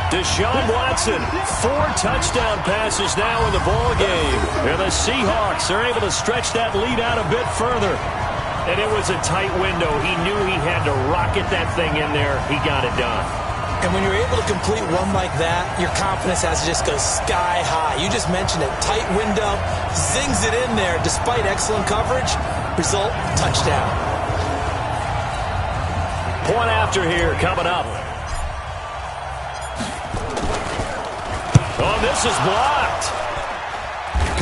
Deshaun Watson, 4 touchdown passes now in the ball game. And the Seahawks are able to stretch that lead out a bit further. And it was a tight window. He knew he had to rocket that thing in there. He got it done. And when you're able to complete one like that, your confidence has to just go sky high. You just mentioned it. Tight window, zings it in there despite excellent coverage. Result, touchdown. Point after here coming up. Oh, this is blocked.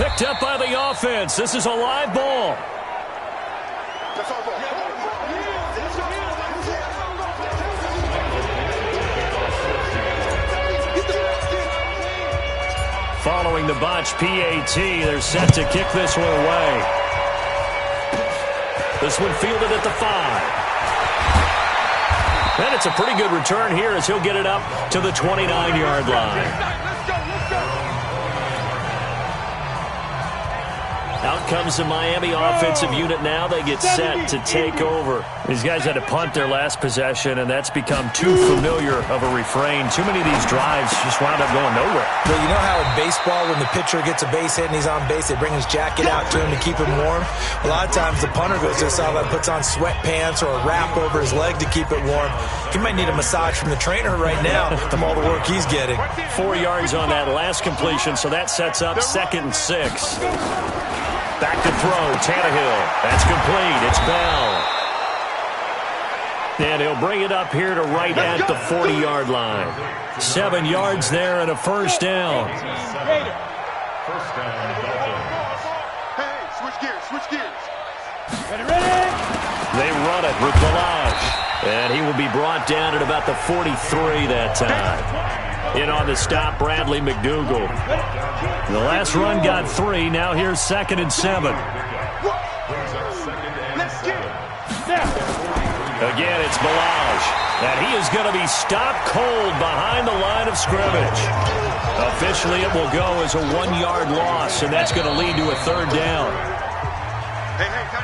Picked up by the offense. This is a live ball. Following the botch PAT, they're set to kick this one away. This one fielded at the 5. And it's a pretty good return here as he'll get it up to the 29-yard line. Out comes the Miami offensive unit now. They get set to take over. These guys had to punt their last possession, and that's become too familiar of a refrain. Too many of these drives just wound up going nowhere. Well, you know how in baseball when the pitcher gets a base hit and he's on base, they bring his jacket out to him to keep him warm? A lot of times the punter goes to the sideline, puts on sweatpants or a wrap over his leg to keep it warm. He might need a massage from the trainer right now from all the work he's getting. 4 yards on that last completion, so that sets up 2nd and 6. Back to throw, Tannehill. That's complete. It's Bell. And he'll bring it up here to right at the 40-yard line. 7 yards there and a first down. First down, hey, switch gears. They run it with Balaj. And he will be brought down at about the 43 that time. In on the stop, Bradley McDougal. The last run got 3. Now here's 2nd and 7. Again, it's Balaj. And he is going to be stopped cold behind the line of scrimmage. Officially, it will go as a 1-yard loss, and that's going to lead to a 3rd down.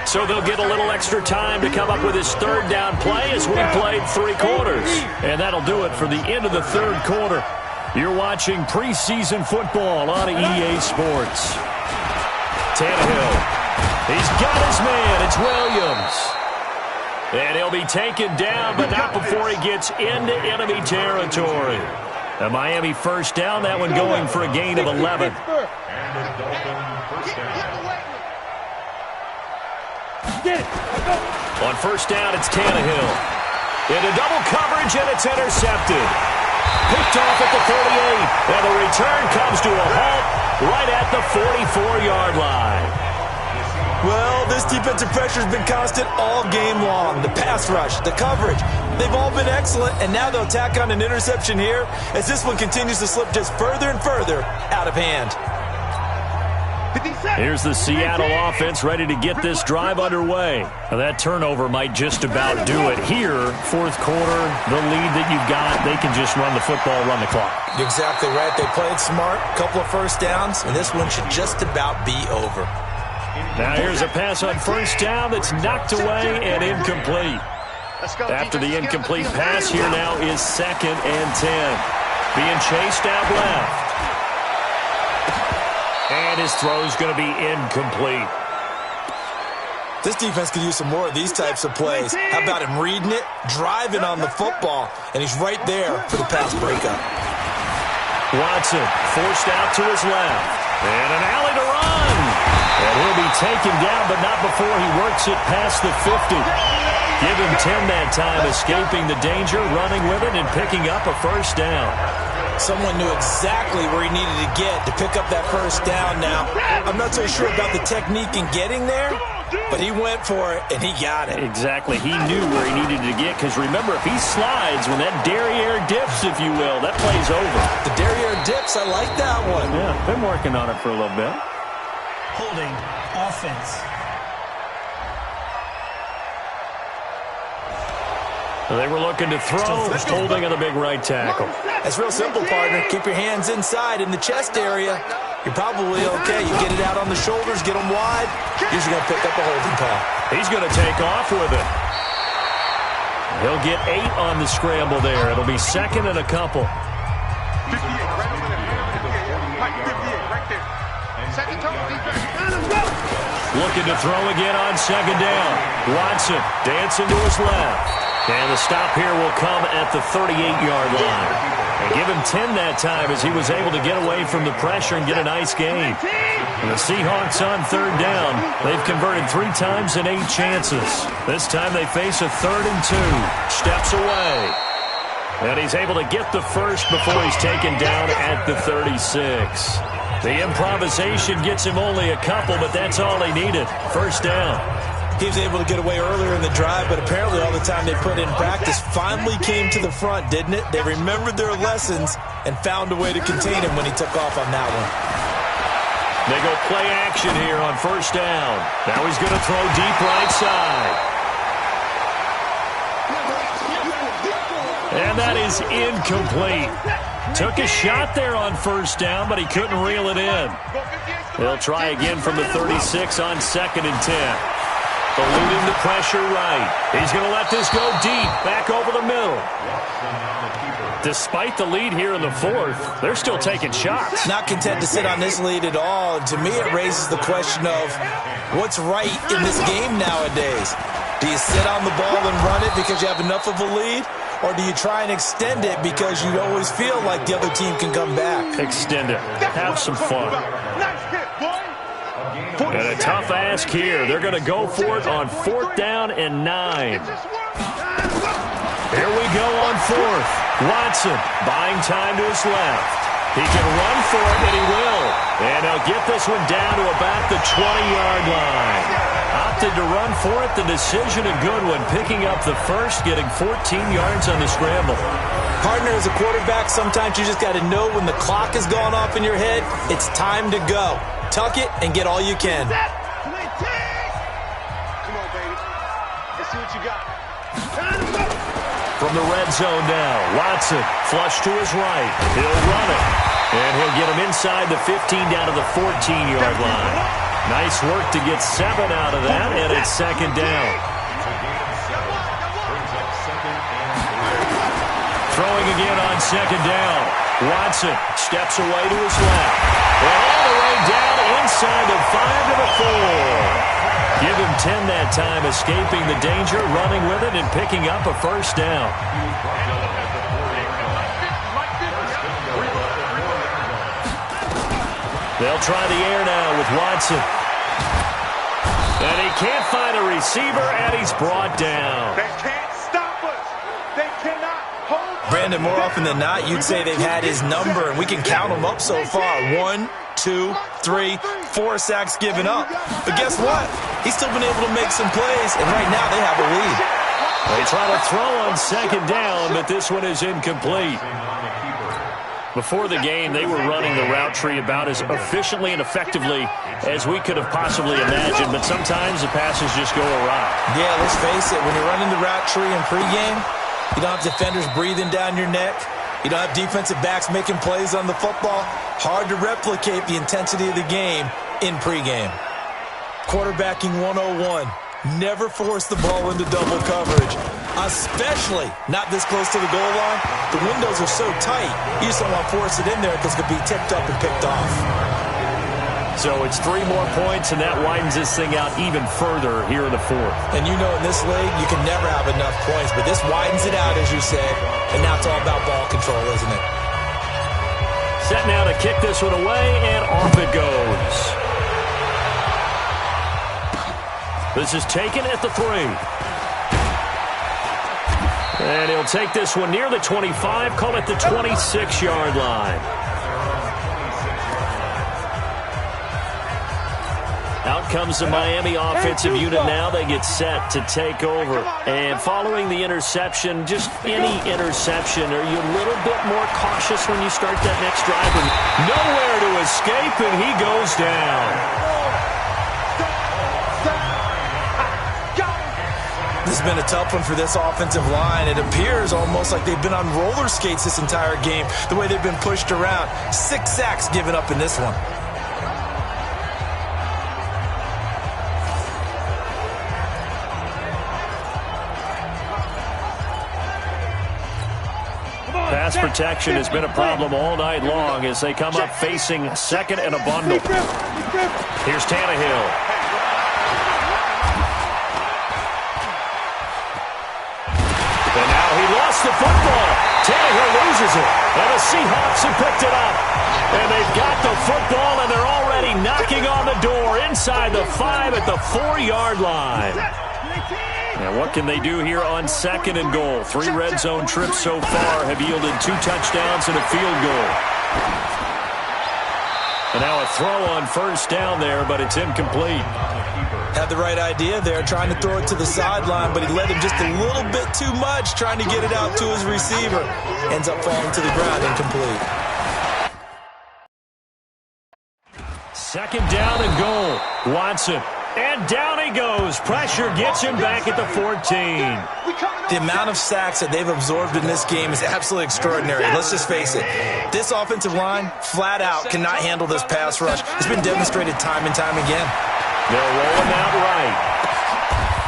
So they'll get a little extra time to come up with his 3rd down play as we played 3 quarters. And that'll do it for the end of the 3rd quarter. You're watching preseason football on EA Sports. Tannehill. He's got his man. It's Williams. And he'll be taken down, but not before he gets into enemy territory. A Miami first down, that one going for a gain of 11. On first down, it's Tannehill. Into double coverage, and it's intercepted. Picked off at the 38, and the return comes to a halt right at the 44-yard line. Well, this defensive pressure has been constant all game long. The pass rush, the coverage, they've all been excellent, and now they'll tack on an interception here as this one continues to slip just further and further out of hand. Here's the Seattle offense ready to get this drive underway. Now that turnover might just about do it here. 4th quarter, the lead that you've got, they can just run the football, run the clock. You're exactly right. They played smart, couple of first downs, and this one should just about be over. Now here's a pass on first down that's knocked away and incomplete. After the incomplete pass, here now is 2nd and 10. Being chased out left. And his throw's going to be incomplete. This defense could use some more of these types of plays. How about him reading it, driving on the football, and he's right there for the pass breakup. Watson forced out to his left. And an alley to run. And he'll be taken down, but not before he works it past the 50. Give him 10 that time, escaping the danger, running with it, and picking up a first down. Someone knew exactly where he needed to get to pick up that first down now. I'm not so sure about the technique in getting there, but he went for it, and he got it. Exactly. He knew where he needed to get, because remember, if he slides, when that derriere dips, if you will, that play's over. The derriere dips, I like that one. Yeah, been working on it for a little bit. Holding offense. They were looking to throw, holding on the big right tackle. It's real simple, partner. Keep your hands inside in the chest area. You're probably okay. You get it out on the shoulders, get them wide. Usually going to pick up a holding call. He's going to take off with it. He'll get 8 on the scramble there. It'll be 2nd and a couple. Looking to throw again on second down. Watson dancing to his left. And the stop here will come at the 38-yard line. And give him 10 that time as he was able to get away from the pressure and get a nice gain. And the Seahawks on third down. They've converted 3 times in 8 chances. This time they face a 3rd and 2. Steps away. And he's able to get the first before he's taken down at the 36. The improvisation gets him only a couple, but that's all he needed. First down. He was able to get away earlier in the drive, but apparently all the time they put in practice finally came to the front, didn't it? They remembered their lessons and found a way to contain him when he took off on that one. They go play action here on first down. Now he's going to throw deep right side. And that is incomplete. Took a shot there on first down, but he couldn't reel it in. They'll try again from the 36 on 2nd and 10. Eluding the pressure right. He's going to let this go deep, back over the middle. Despite the lead here in the 4th, they're still taking shots. Not content to sit on this lead at all. And to me, it raises the question of what's right in this game nowadays. Do you sit on the ball and run it because you have enough of a lead? Or do you try and extend it because you always feel like the other team can come back? Extend it. Have some fun. And a tough ask here. They're going to go for it on 4th down and 9. Here we go on 4th. Watson buying time to his left. He can run for it, and he will. And he'll get this one down to about the 20-yard line. Opted to run for it. The decision a good one. Picking up the first, getting 14 yards on the scramble. Partner, as a quarterback, sometimes you just got to know when the clock has gone off in your head, it's time to go. Tuck it and get all you can. Come on, baby. Let's see what you got. From the red zone now, Watson, flush to his right. He'll run it. And he'll get him inside the 15 down to the 14-yard line. Nice work to get 7 out of that, and it's 2nd down. Throwing again on 2nd down. Watson steps away to his left. And all the way down inside the 5 to the 4. Give him 10 that time, escaping the danger, running with it, and picking up a first down. They'll try the air now with Watson. And he can't find a receiver, and he's brought down. They can't stop us. They cannot hold us. Brandon, more often than not, you'd say they've had his number, and we can count them up so far. 1, 2, 3, 4 sacks given up. But guess what? He's still been able to make some plays, and right now they have a lead. They try to throw on 2nd down, but this one is incomplete. Before the game, they were running the route tree about as efficiently and effectively as we could have possibly imagined, but sometimes the passes just go awry. Yeah, let's face it, when you're running the route tree in pregame, you don't have defenders breathing down your neck. You don't have defensive backs making plays on the football. Hard to replicate the intensity of the game in pregame. Quarterbacking 101. Never force the ball into double coverage, especially not this close to the goal line. The windows are so tight, you just don't want to force it in there because it could be tipped up and picked off. So it's 3 more points, and that widens this thing out even further here in the 4th. And you know in this league, you can never have enough points, but this widens it out, as you said, and now it's all about ball control, isn't it? Set now to kick this one away, and off it goes. This is taken at the 3. And he'll take this one near the 25, call it the 26-yard line. Out comes the Miami offensive unit now. They get set to take over. And following the interception, just any interception, are you a little bit more cautious when you start that next drive? Nowhere to escape, and he goes down. This has been a tough one for this offensive line. It appears almost like they've been on roller skates this entire game, the way they've been pushed around. 6 sacks given up in this one. Pass protection has been a problem all night long as they come up facing 2nd and a bundle. Here's Tannehill. the football. Tannehill loses it. And the Seahawks have picked it up. And they've got the football, and they're already knocking on the door inside the 5 at the 4-yard line. Now, what can they do here on 2nd and goal? 3 red zone trips so far have yielded 2 touchdowns and a field goal. And now a throw on 1st down there, but it's incomplete. Had the right idea there, trying to throw it to the sideline, but he led him just a little bit too much, trying to get it out to his receiver. Ends up falling to the ground, incomplete. 2nd down and goal. Watson. And down he goes. Pressure gets him back at the 14. The amount of sacks that they've absorbed in this game is absolutely extraordinary. Let's just face it. This offensive line, flat out, cannot handle this pass rush. It's been demonstrated time and time again. They'll roll him out right.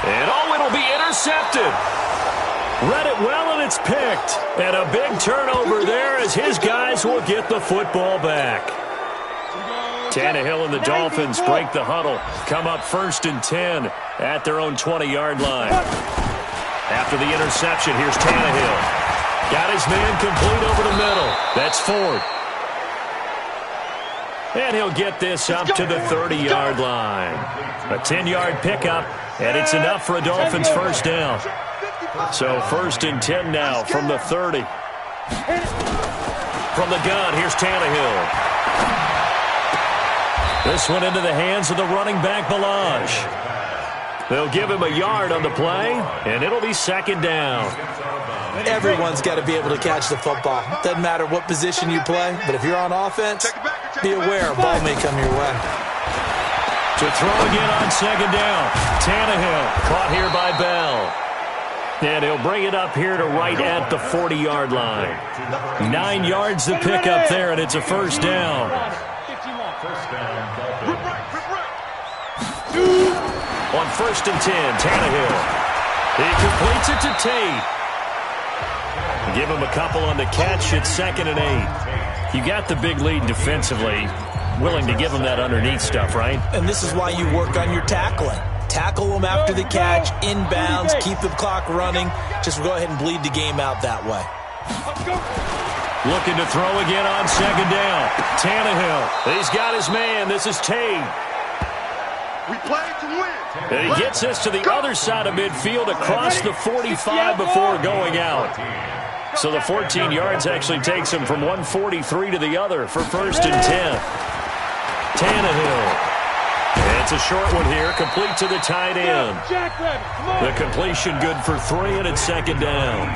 And it'll be intercepted. Read it well, and it's picked. And a big turnover there as his guys will get the football back. Tannehill and the Dolphins break the huddle. Come up 1st and 10 at their own 20-yard line. After the interception, here's Tannehill. Got his man complete over the middle. That's Ford. And he'll get this up to the 30-yard line. A 10-yard pickup, and it's enough for a Dolphins 1st down. So 1st and 10 now from the 30. From the gun, here's Tannehill. This one into the hands of the running back, Balaj. They'll give him a yard on the play, and it'll be 2nd down. Everyone's got to be able to catch the football. Doesn't matter what position you play, but if you're on offense, be aware a ball may come your way. To throw again on 2nd down. Tannehill caught here by Bell. And he'll bring it up here to right at the 40-yard line. 9 yards to pick up there, and it's a 1st down. On 1st and 10, Tannehill. He completes it to Tate. Give him a couple on the catch at 2nd and 8. You got the big lead defensively. Willing to give him that underneath stuff, right? And this is why you work on your tackling. Tackle them after the catch, inbounds, keep the clock running. Just go ahead and bleed the game out that way. Looking to throw again on 2nd down. Tannehill. He's got his man. This is Tate. We play to win. And he gets this to the other side of midfield across the 45 before going out. So the 14 yards actually takes him from 143 to the other for 1st and 10. Tannehill. And it's a short one here, complete to the tight end. The completion good for 3, and it's 2nd down.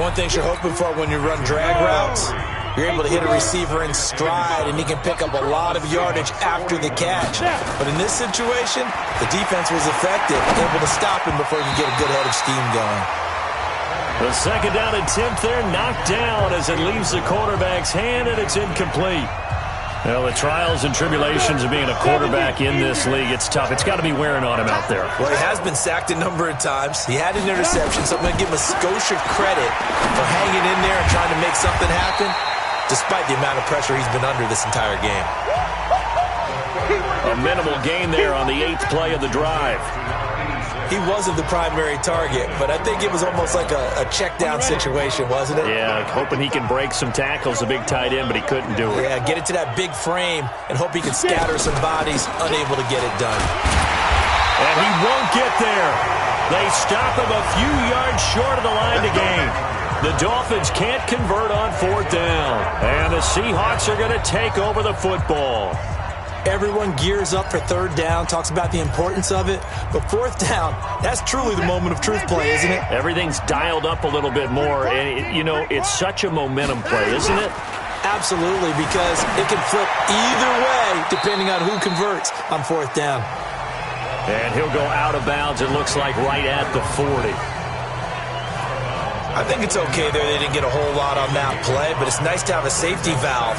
One thing you're hoping for when you run drag routes, you're able to hit a receiver in stride, and he can pick up a lot of yardage after the catch. But in this situation, the defense was effective, able to stop him before he could get a good head of steam going. The 2nd down attempt there knocked down as it leaves the quarterback's hand, and it's incomplete. Well, the trials and tribulations of being a quarterback in this league, it's tough. It's got to be wearing on him out there. Well, he has been sacked a number of times. He had an interception, so I'm going to give him a Scotia credit for hanging in there and trying to make something happen, despite the amount of pressure he's been under this entire game. A minimal gain there on the 8th play of the drive. He wasn't the primary target, but I think it was almost like a check-down situation, wasn't it? Yeah, hoping he can break some tackles, a big tight end, but he couldn't do it. Yeah, get it to that big frame and hope he can scatter some bodies, unable to get it done. And he won't get there. They stop him a few yards short of the line to gain. The Dolphins can't convert on 4th down. And the Seahawks are going to take over the football. Everyone gears up for 3rd down, talks about the importance of it. But 4th down, that's truly the moment of truth play, isn't it? Everything's dialed up a little bit more. And, it's such a momentum play, isn't it? Absolutely, because it can flip either way depending on who converts on 4th down. And he'll go out of bounds, it looks like, right at the 40. I think it's okay there. They didn't get a whole lot on that play, but it's nice to have a safety valve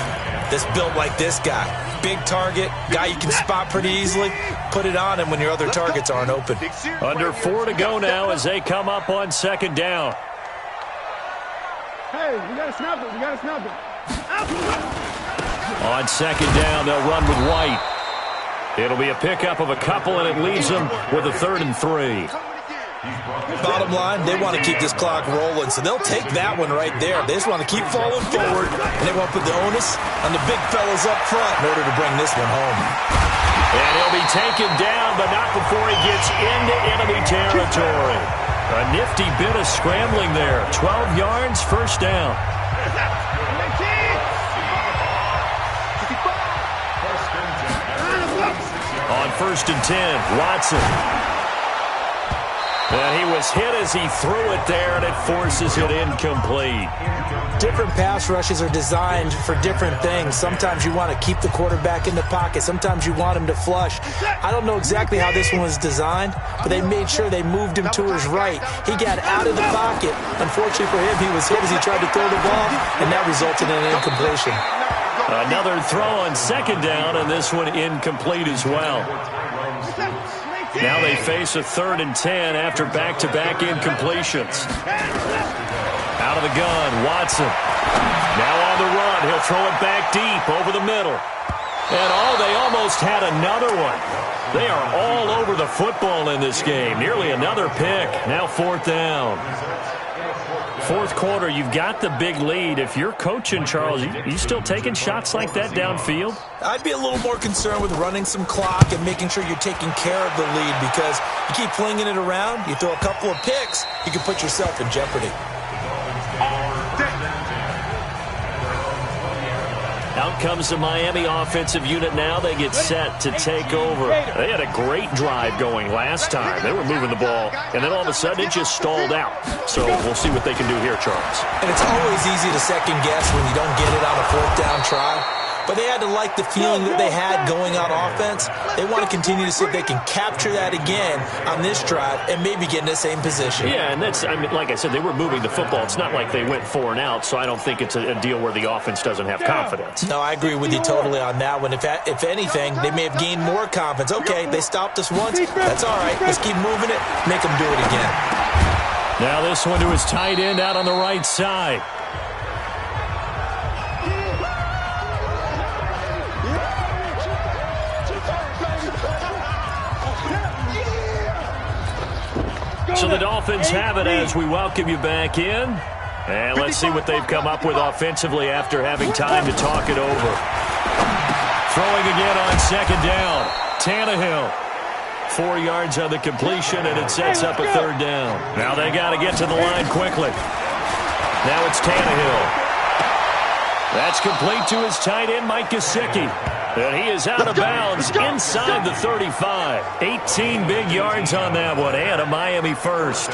that's built like this guy. Big target, guy you can spot pretty easily. Put it on him when your other targets aren't open. Under 4 to go now as they come up on 2nd down. Hey, we got to snap it. We got to snap it. On 2nd down, they'll run with White. It'll be a pickup of a couple, and it leaves them with a 3rd and 3. Bottom line, they want to keep this clock rolling, so they'll take that one right there. They just want to keep falling forward, and they want to put the onus on the big fellas up front in order to bring this one home. And he'll be taken down, but not before he gets into enemy territory. A nifty bit of scrambling there. 12 yards, first down. On 1st and 10, Watson. And he was hit as he threw it there, and it forces it incomplete. Different pass rushes are designed for different things. Sometimes you want to keep the quarterback in the pocket. Sometimes you want him to flush. I don't know exactly how this one was designed, but they made sure they moved him to his right. He got out of the pocket. Unfortunately for him, he was hit as he tried to throw the ball, and that resulted in an incompletion. Another throw on 2nd down, and this one incomplete as well. Now they face a 3rd and 10 after back-to-back incompletions. Out of the gun, Watson. Now on the run. He'll throw it back deep over the middle. And they almost had another one. They are all over the football in this game. Nearly another pick. Now 4th down. 4th quarter, you've got the big lead. If you're coaching, Charles, you still taking shots like that downfield? I'd be a little more concerned with running some clock and making sure you're taking care of the lead, because you keep flinging it around, you throw a couple of picks, you can put yourself in jeopardy. Out comes the Miami offensive unit now. They get set to take over. They had a great drive going last time. They were moving the ball, and then all of a sudden it just stalled out. So we'll see what they can do here, Charles. And it's always easy to second guess when you don't get it on a 4th down try. But they had to like the feeling that they had going on offense. They want to continue to see if they can capture that again on this drive and maybe get in the same position. Yeah, and that's, like I said, they were moving the football. It's not like they went 4 and out, so I don't think it's a deal where the offense doesn't have confidence. No, I agree with you totally on that one. If anything, they may have gained more confidence. Okay, they stopped us once. That's all right. Let's keep moving it. Make them do it again. Now this one to his tight end out on the right side. So the Dolphins have it as we welcome you back in. And let's see what they've come up with offensively after having time to talk it over. Throwing again on 2nd down. Tannehill. 4 yards on the completion, and it sets up a 3rd down. Now they got to get to the line quickly. Now it's Tannehill. That's complete to his tight end, Mike Gesicki. And he is out of bounds inside the 35. 18 big yards on that one, and a Miami first.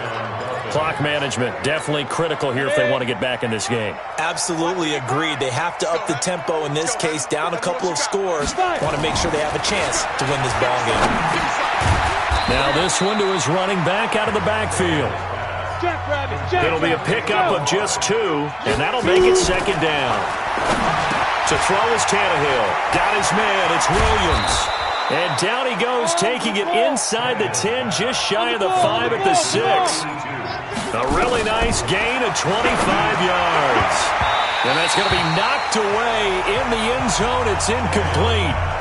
Clock management definitely critical here if they want to get back in this game. Absolutely agreed. They have to up the tempo in this case, down a couple of scores. Want to make sure they have a chance to win this ball game. Now this one to his running back out of the backfield. It'll be a pickup of just 2, and that'll make it 2nd down. To throw is Tannehill. Got his man. It's Williams. And down he goes, taking it inside the 10, just shy of the 5 at the 6. A really nice gain of 25 yards. And that's going to be knocked away in the end zone. It's incomplete.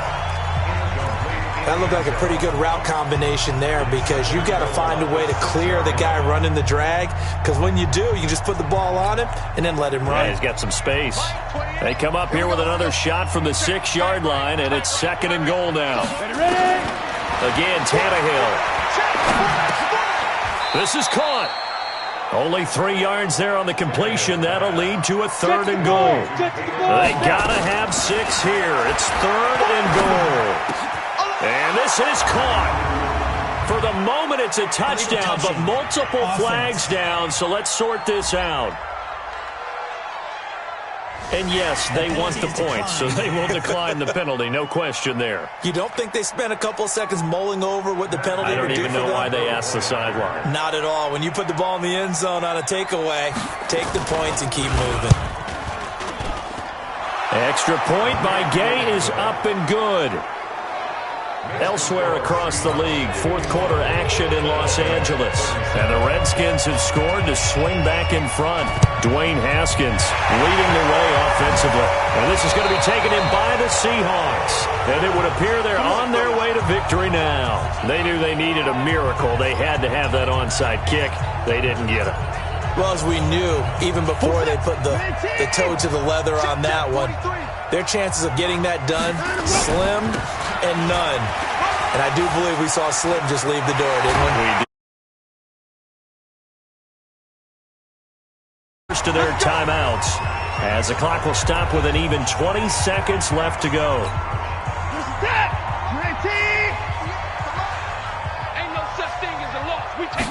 That looked like a pretty good route combination there, because you've got to find a way to clear the guy running the drag, because when you do, you can just put the ball on him and then let him run. Yeah, he's got some space. They come up here with another shot from the 6-yard line, and it's 2nd and goal now. Again, Tannehill. This is caught. Only 3 yards there on the completion. That'll lead to a 3rd and goal. They got to have 6 here. It's 3rd and goal. And this is caught. For the moment, it's a touchdown, but multiple flags down, so let's sort this out. And yes, they want the points, so they will decline the penalty, no question there. You don't think they spent a couple of seconds mulling over what the penalty would do for them? I don't even know why they asked the sideline. Not at all. When you put the ball in the end zone on a takeaway, take the points and keep moving. Extra point by Gay is up and good. Elsewhere across the league, 4th quarter action in Los Angeles. And the Redskins have scored to swing back in front. Dwayne Haskins leading the way offensively. And this is going to be taken in by the Seahawks. And it would appear they're on their way to victory now. They knew they needed a miracle. They had to have that onside kick. They didn't get it. Well, as we knew, even before they put the toe to the leather on that one, their chances of getting that done, slim and none. And I do believe we saw Slim just leave the door, didn't we? We did. First of their timeouts, as the clock will stop with an even 20 seconds left to go. Ain't no such thing as a loss. We take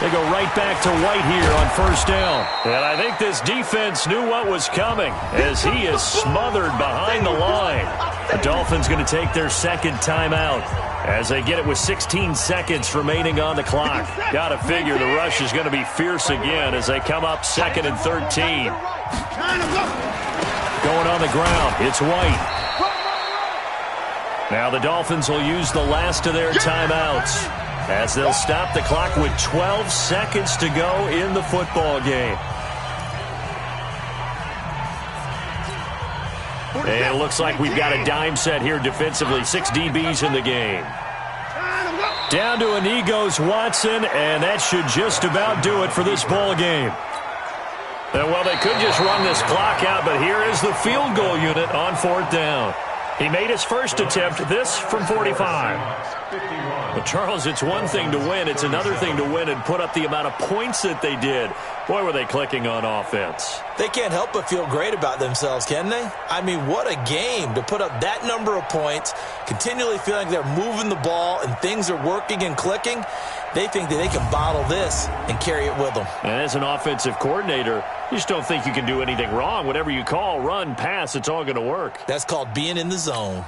They go right back to White here on first down. And I think this defense knew what was coming as he is smothered behind the line. The Dolphins going to take their second timeout as they get it with 16 seconds remaining on the clock. Got to figure the rush is going to be fierce again as they come up 2nd and 13. Going on the ground, it's White. Now the Dolphins will use the last of their timeouts as they'll stop the clock with 12 seconds to go in the football game. And it looks like we've got a dime set here defensively. 6 DBs in the game. Down to a knee goes Watson, and that should just about do it for this ball game. And, well, they could just run this clock out, but here is the field goal unit on 4th down. He made his first attempt, this from 45. But, Charles, it's one thing to win. It's another thing to win and put up the amount of points that they did. Boy, were they clicking on offense. They can't help but feel great about themselves, can they? I mean, what a game to put up that number of points, continually feeling like they're moving the ball and things are working and clicking. They think that they can bottle this and carry it with them. And as an offensive coordinator, you just don't think you can do anything wrong. Whatever you call, run, pass, it's all going to work. That's called being in the zone.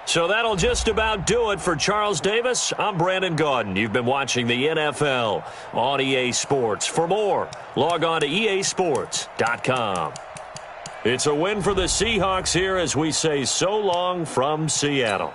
So that'll just about do it for Charles Davis. I'm Brandon Gaudin. You've been watching the NFL on EA Sports. For more, log on to easports.com. It's a win for the Seahawks here as we say so long from Seattle.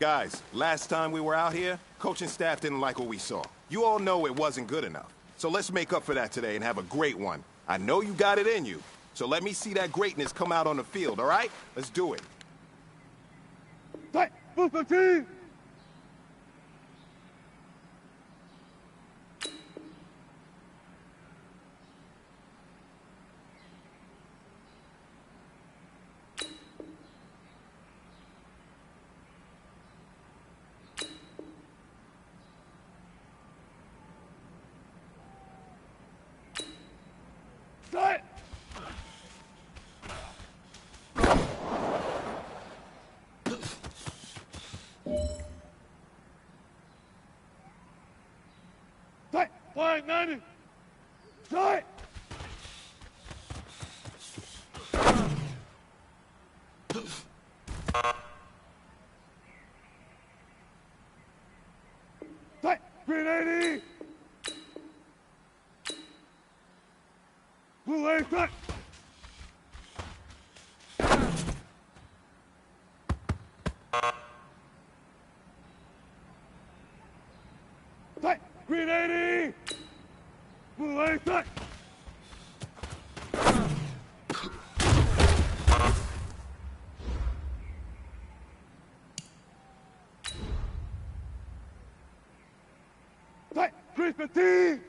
Guys, last time we were out here, coaching staff didn't like what we saw. You all know it wasn't good enough. So let's make up for that today and have a great one. I know you got it in you, so let me see that greatness come out on the field, all right? Let's do it. Fight, football team! Fight! Fight! Flying 90! Fight! Fight! Green 80! Blue 80! Fight! Fight! Green 80! Blue 80! Fight! Fight! Chris Petit!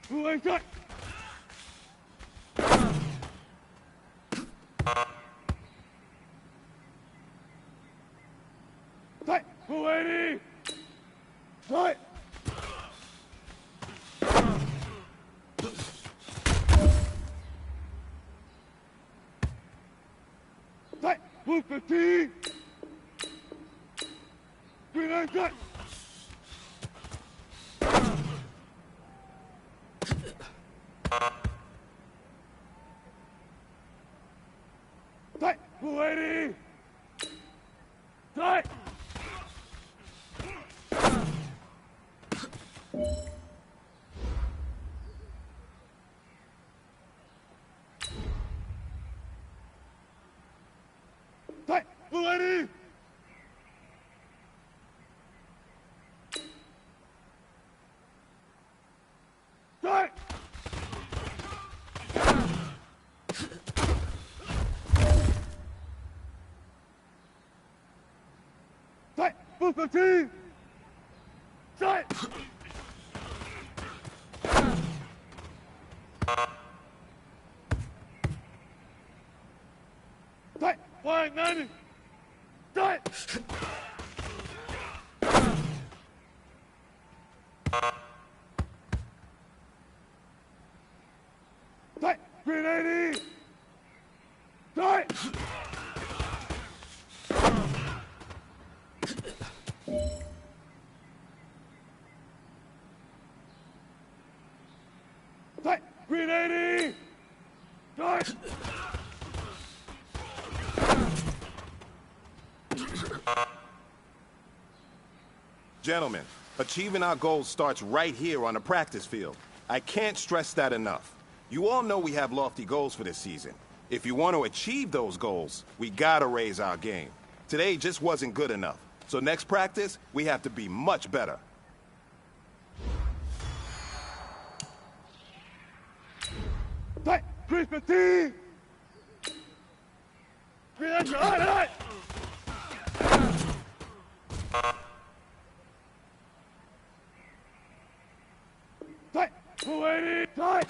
Blue 80! Fight! Fight! Blue 80! Fight! Fight! Blue 15! Green 9! Fight! Fight! Blue 80! Fight! Fight! Blue 80! Fight! Fight! Blue 15! Fight! Fight! Flying 90! Fight! Fight! Green 80! Fight! Fight! Green 80! Fight! Gentlemen, achieving our goals starts right here on the practice field. I can't stress that enough. You all know we have lofty goals for this season. If you want to achieve those goals, we gotta raise our game. Today just wasn't good enough. So next practice, we have to be much better. Fight! Chris Petit! Green 80! Fight! Fight! Blue 80! Fight!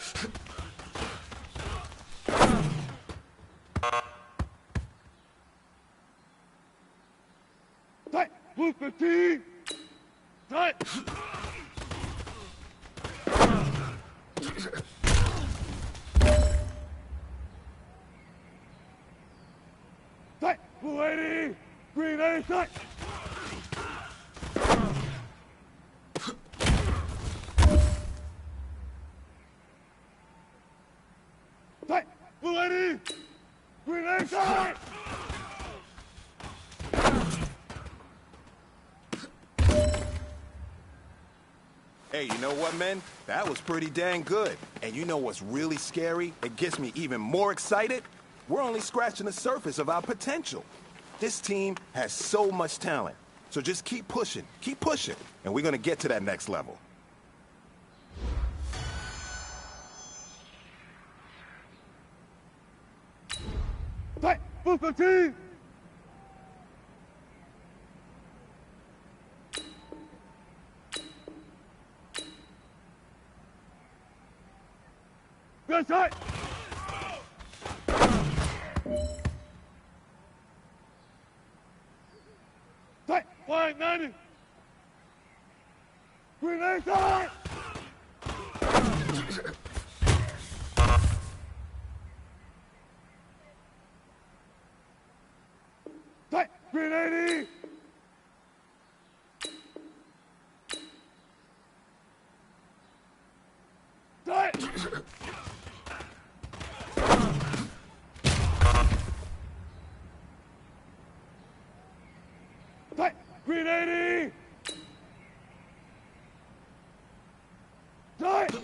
Fight! Blue 15! Fight! Fight! Blue 80! Green 80! Fight! Fight! Blue 80! Green 80! Fight! Hey, you know what, men? That was pretty dang good. And you know what's really scary? It gets me even more excited? We're only scratching the surface of our potential. This team has so much talent. So just keep pushing, and we're going to get to that next level. Fight! Football team! Good shot! Fight! Flying 90! Grenade time! Fight! Grenade! Fight! Fight! Grenade! Fight!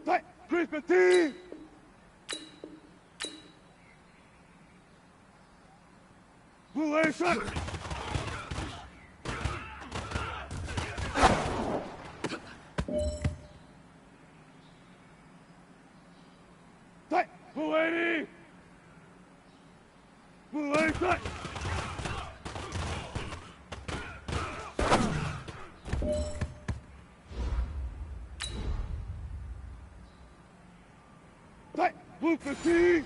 Fight! Christmas team! Blue A shot! Fight! Blue 80! Blue A shot! Fight! Blue 15!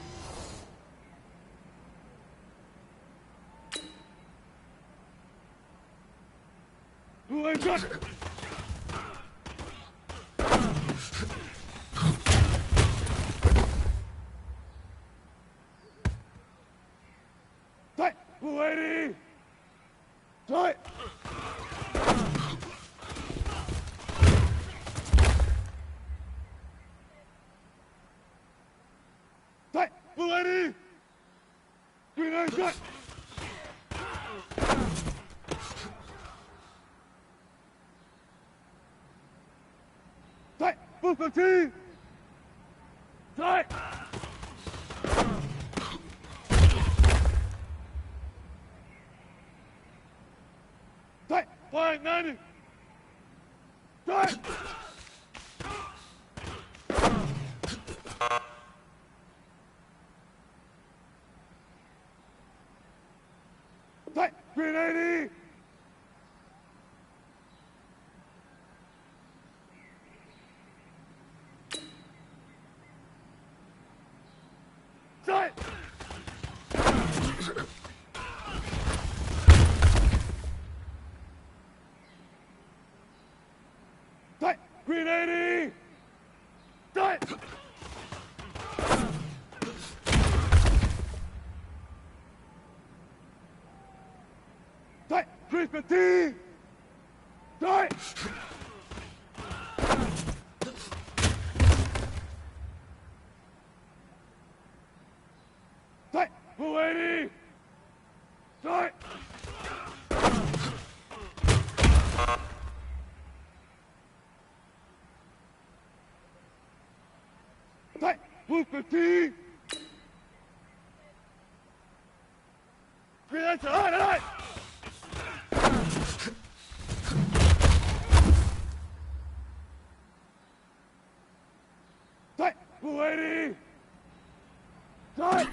Blue A shot! Fight! Blue 80! Fight! Fight! Blue 80! Green eye shot! Fight! Blue 15! Fight! Fight! Flying 90! Fight! Fight! Green 80! Fight! Fight! Green 80! Fight! Fight! Christmas team! Fight! Fight! Blue 80! Fight! Fight! Blue 15! Green lights are on! Fight! Blue 80! Fight!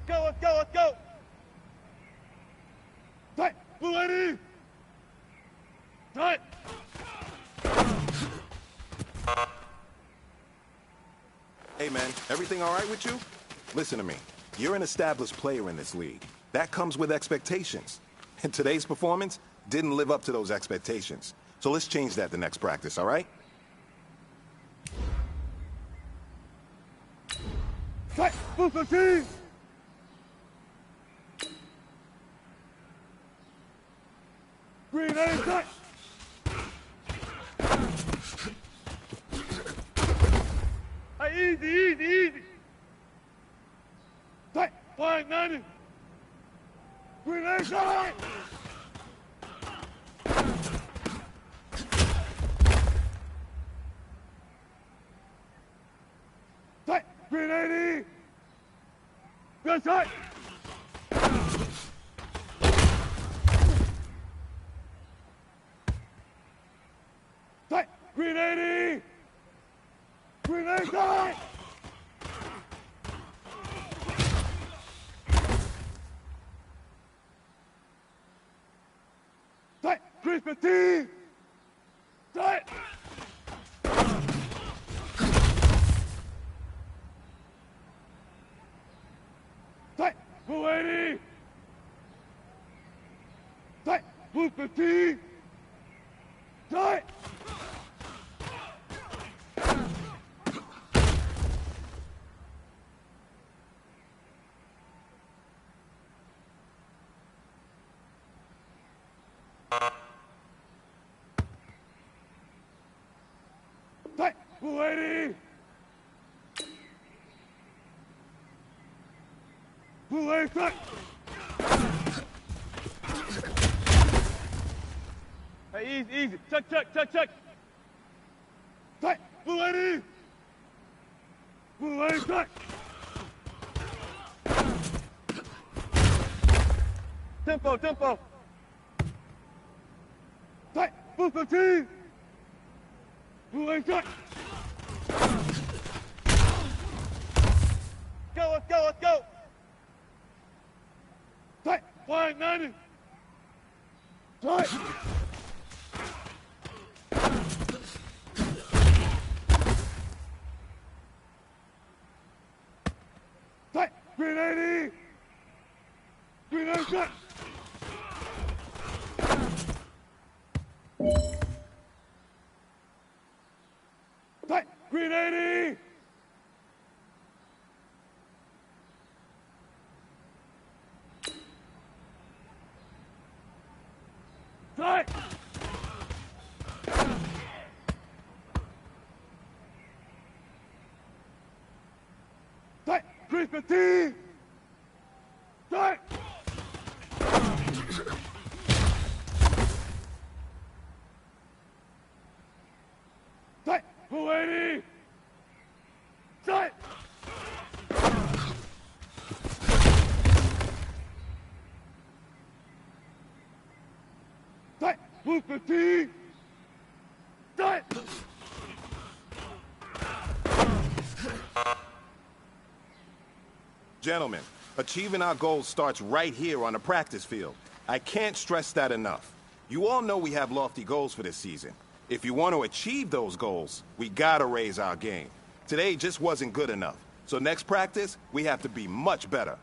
Go, let's go, let's go! Fight! Blue 80! Fight! Hey, man, everything all right with you? Listen to me. You're an established player in this league. That comes with expectations. And today's performance didn't live up to those expectations. So let's change that the next practice, all right? Fight! Blue 15! Green 80! Fight! Hey, easy! Fight! Flying 90! Grenade side! Tight! Grenade! Good side! Tight! Grenade! Grenade side! Tight! Chris Petit! Tight! Tight! Mulaney! Tight! Blue Petit! Tight! Tight! Mulaney! Mulaney, tight! Hey, easy. Check. Tight! Mulaney! Mulaney, tight! Tempo! Tight! Booker team! Mulaney, tight! Let's go! Tight! Flying 90! Tight! Tight! Grenade! Grenade tight! Tight! Grenade! Tight! Tight! Chris Petit! Tight! Tight! Mulaney! Tight! Tight! Blue Petit! Tight! Gentlemen, achieving our goals starts right here on the practice field. I can't stress that enough. You all know we have lofty goals for this season. If you want to achieve those goals, we gotta raise our game. Today just wasn't good enough. So next practice, we have to be much better.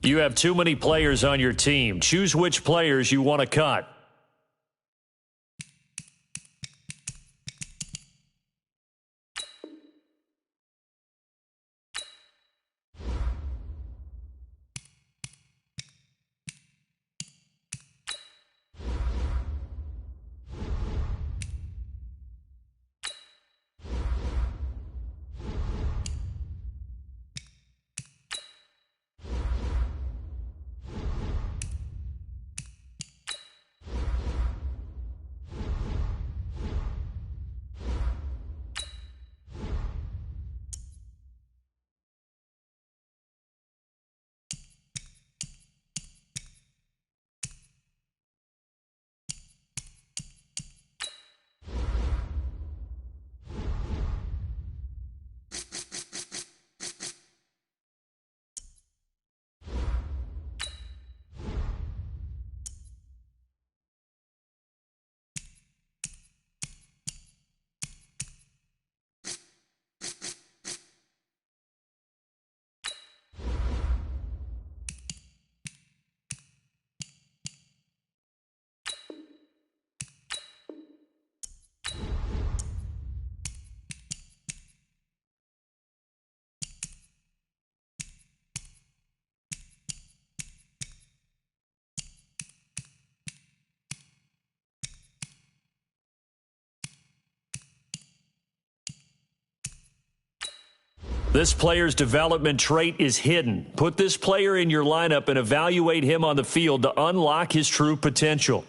You have too many players on your team. Choose which players you want to cut. This player's development trait is hidden. Put this player in your lineup and evaluate him on the field to unlock his true potential.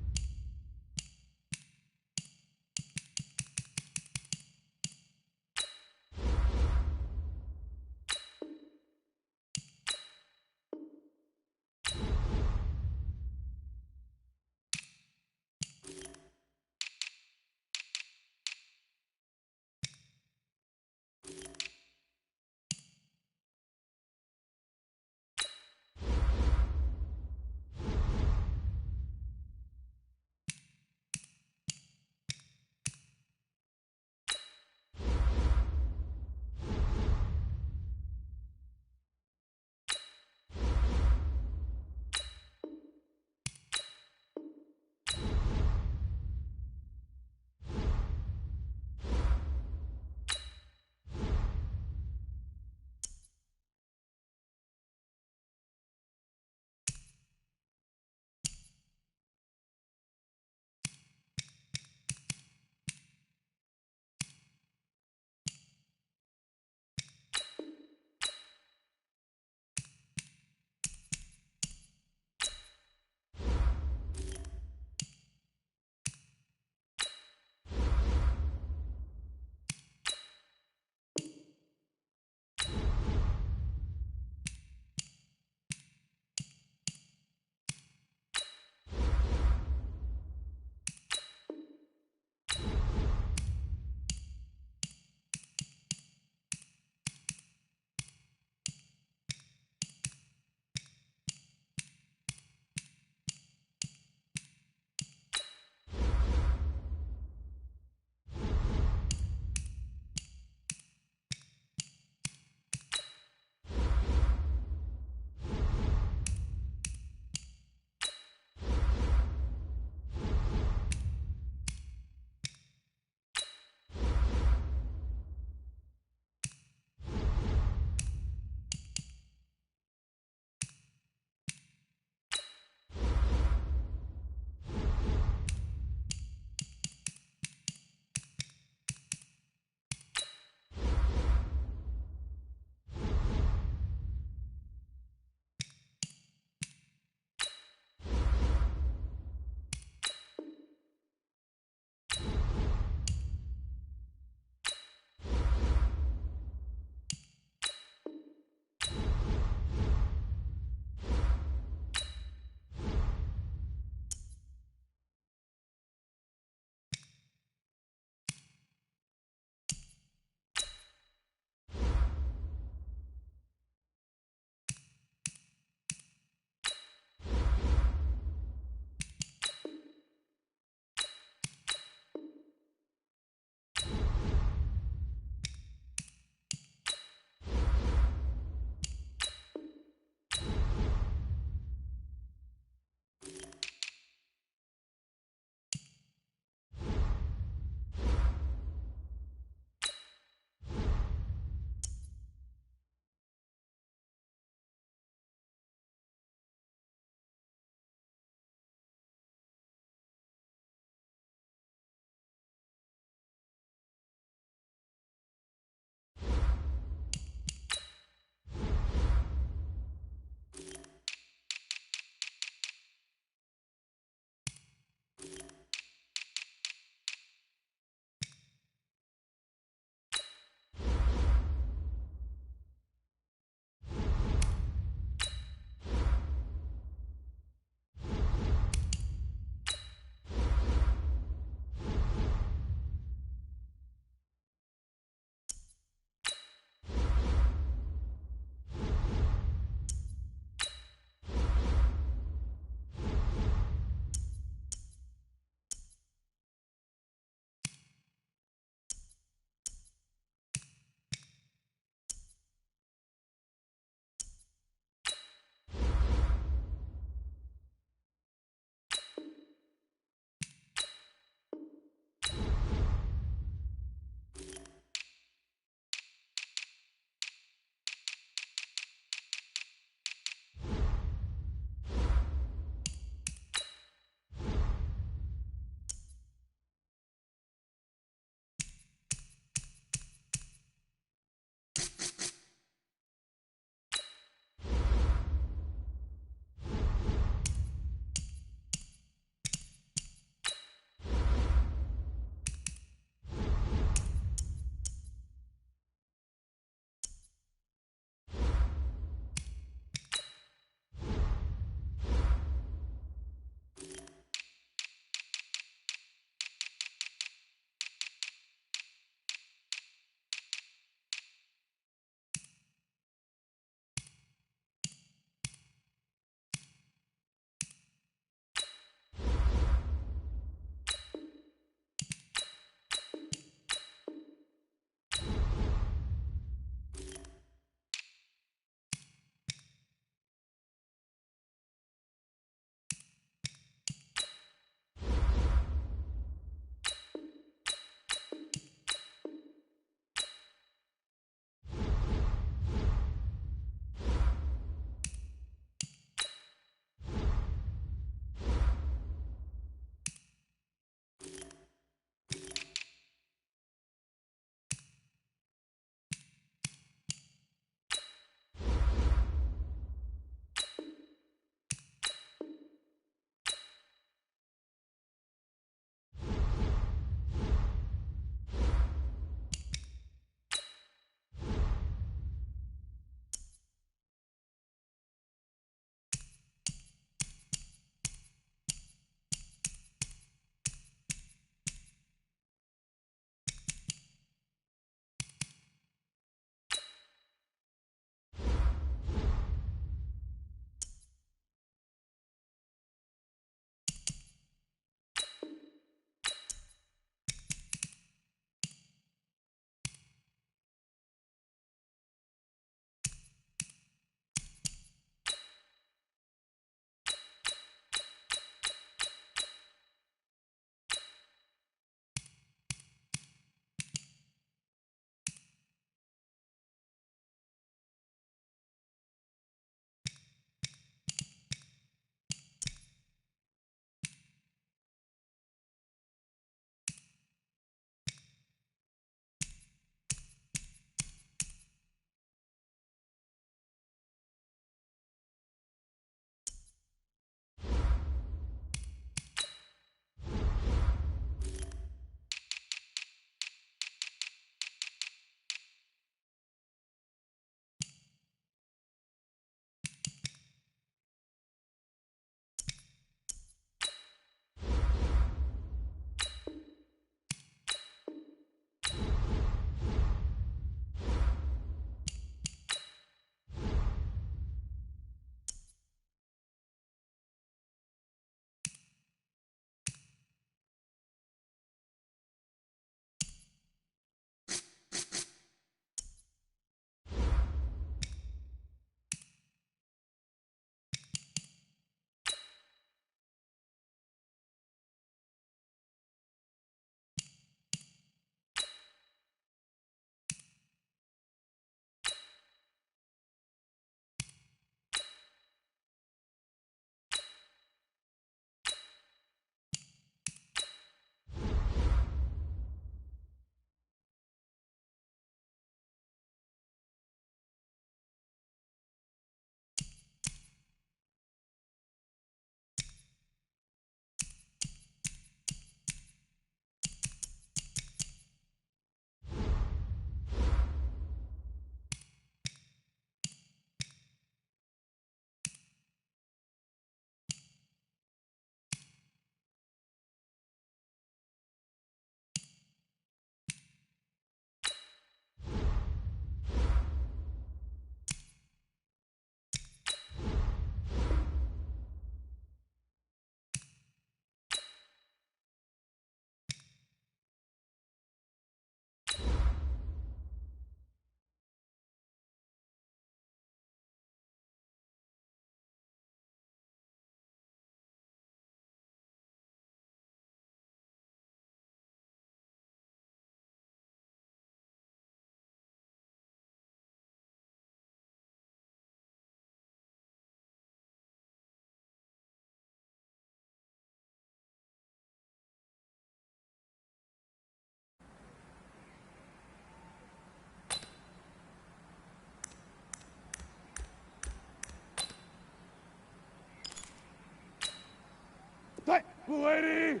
Lady!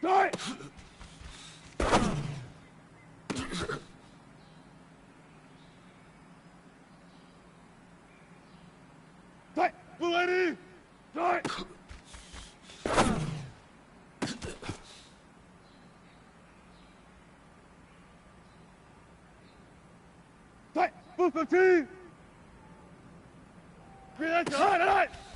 Die! Die! Lady! Die! Die! Move the team! Be that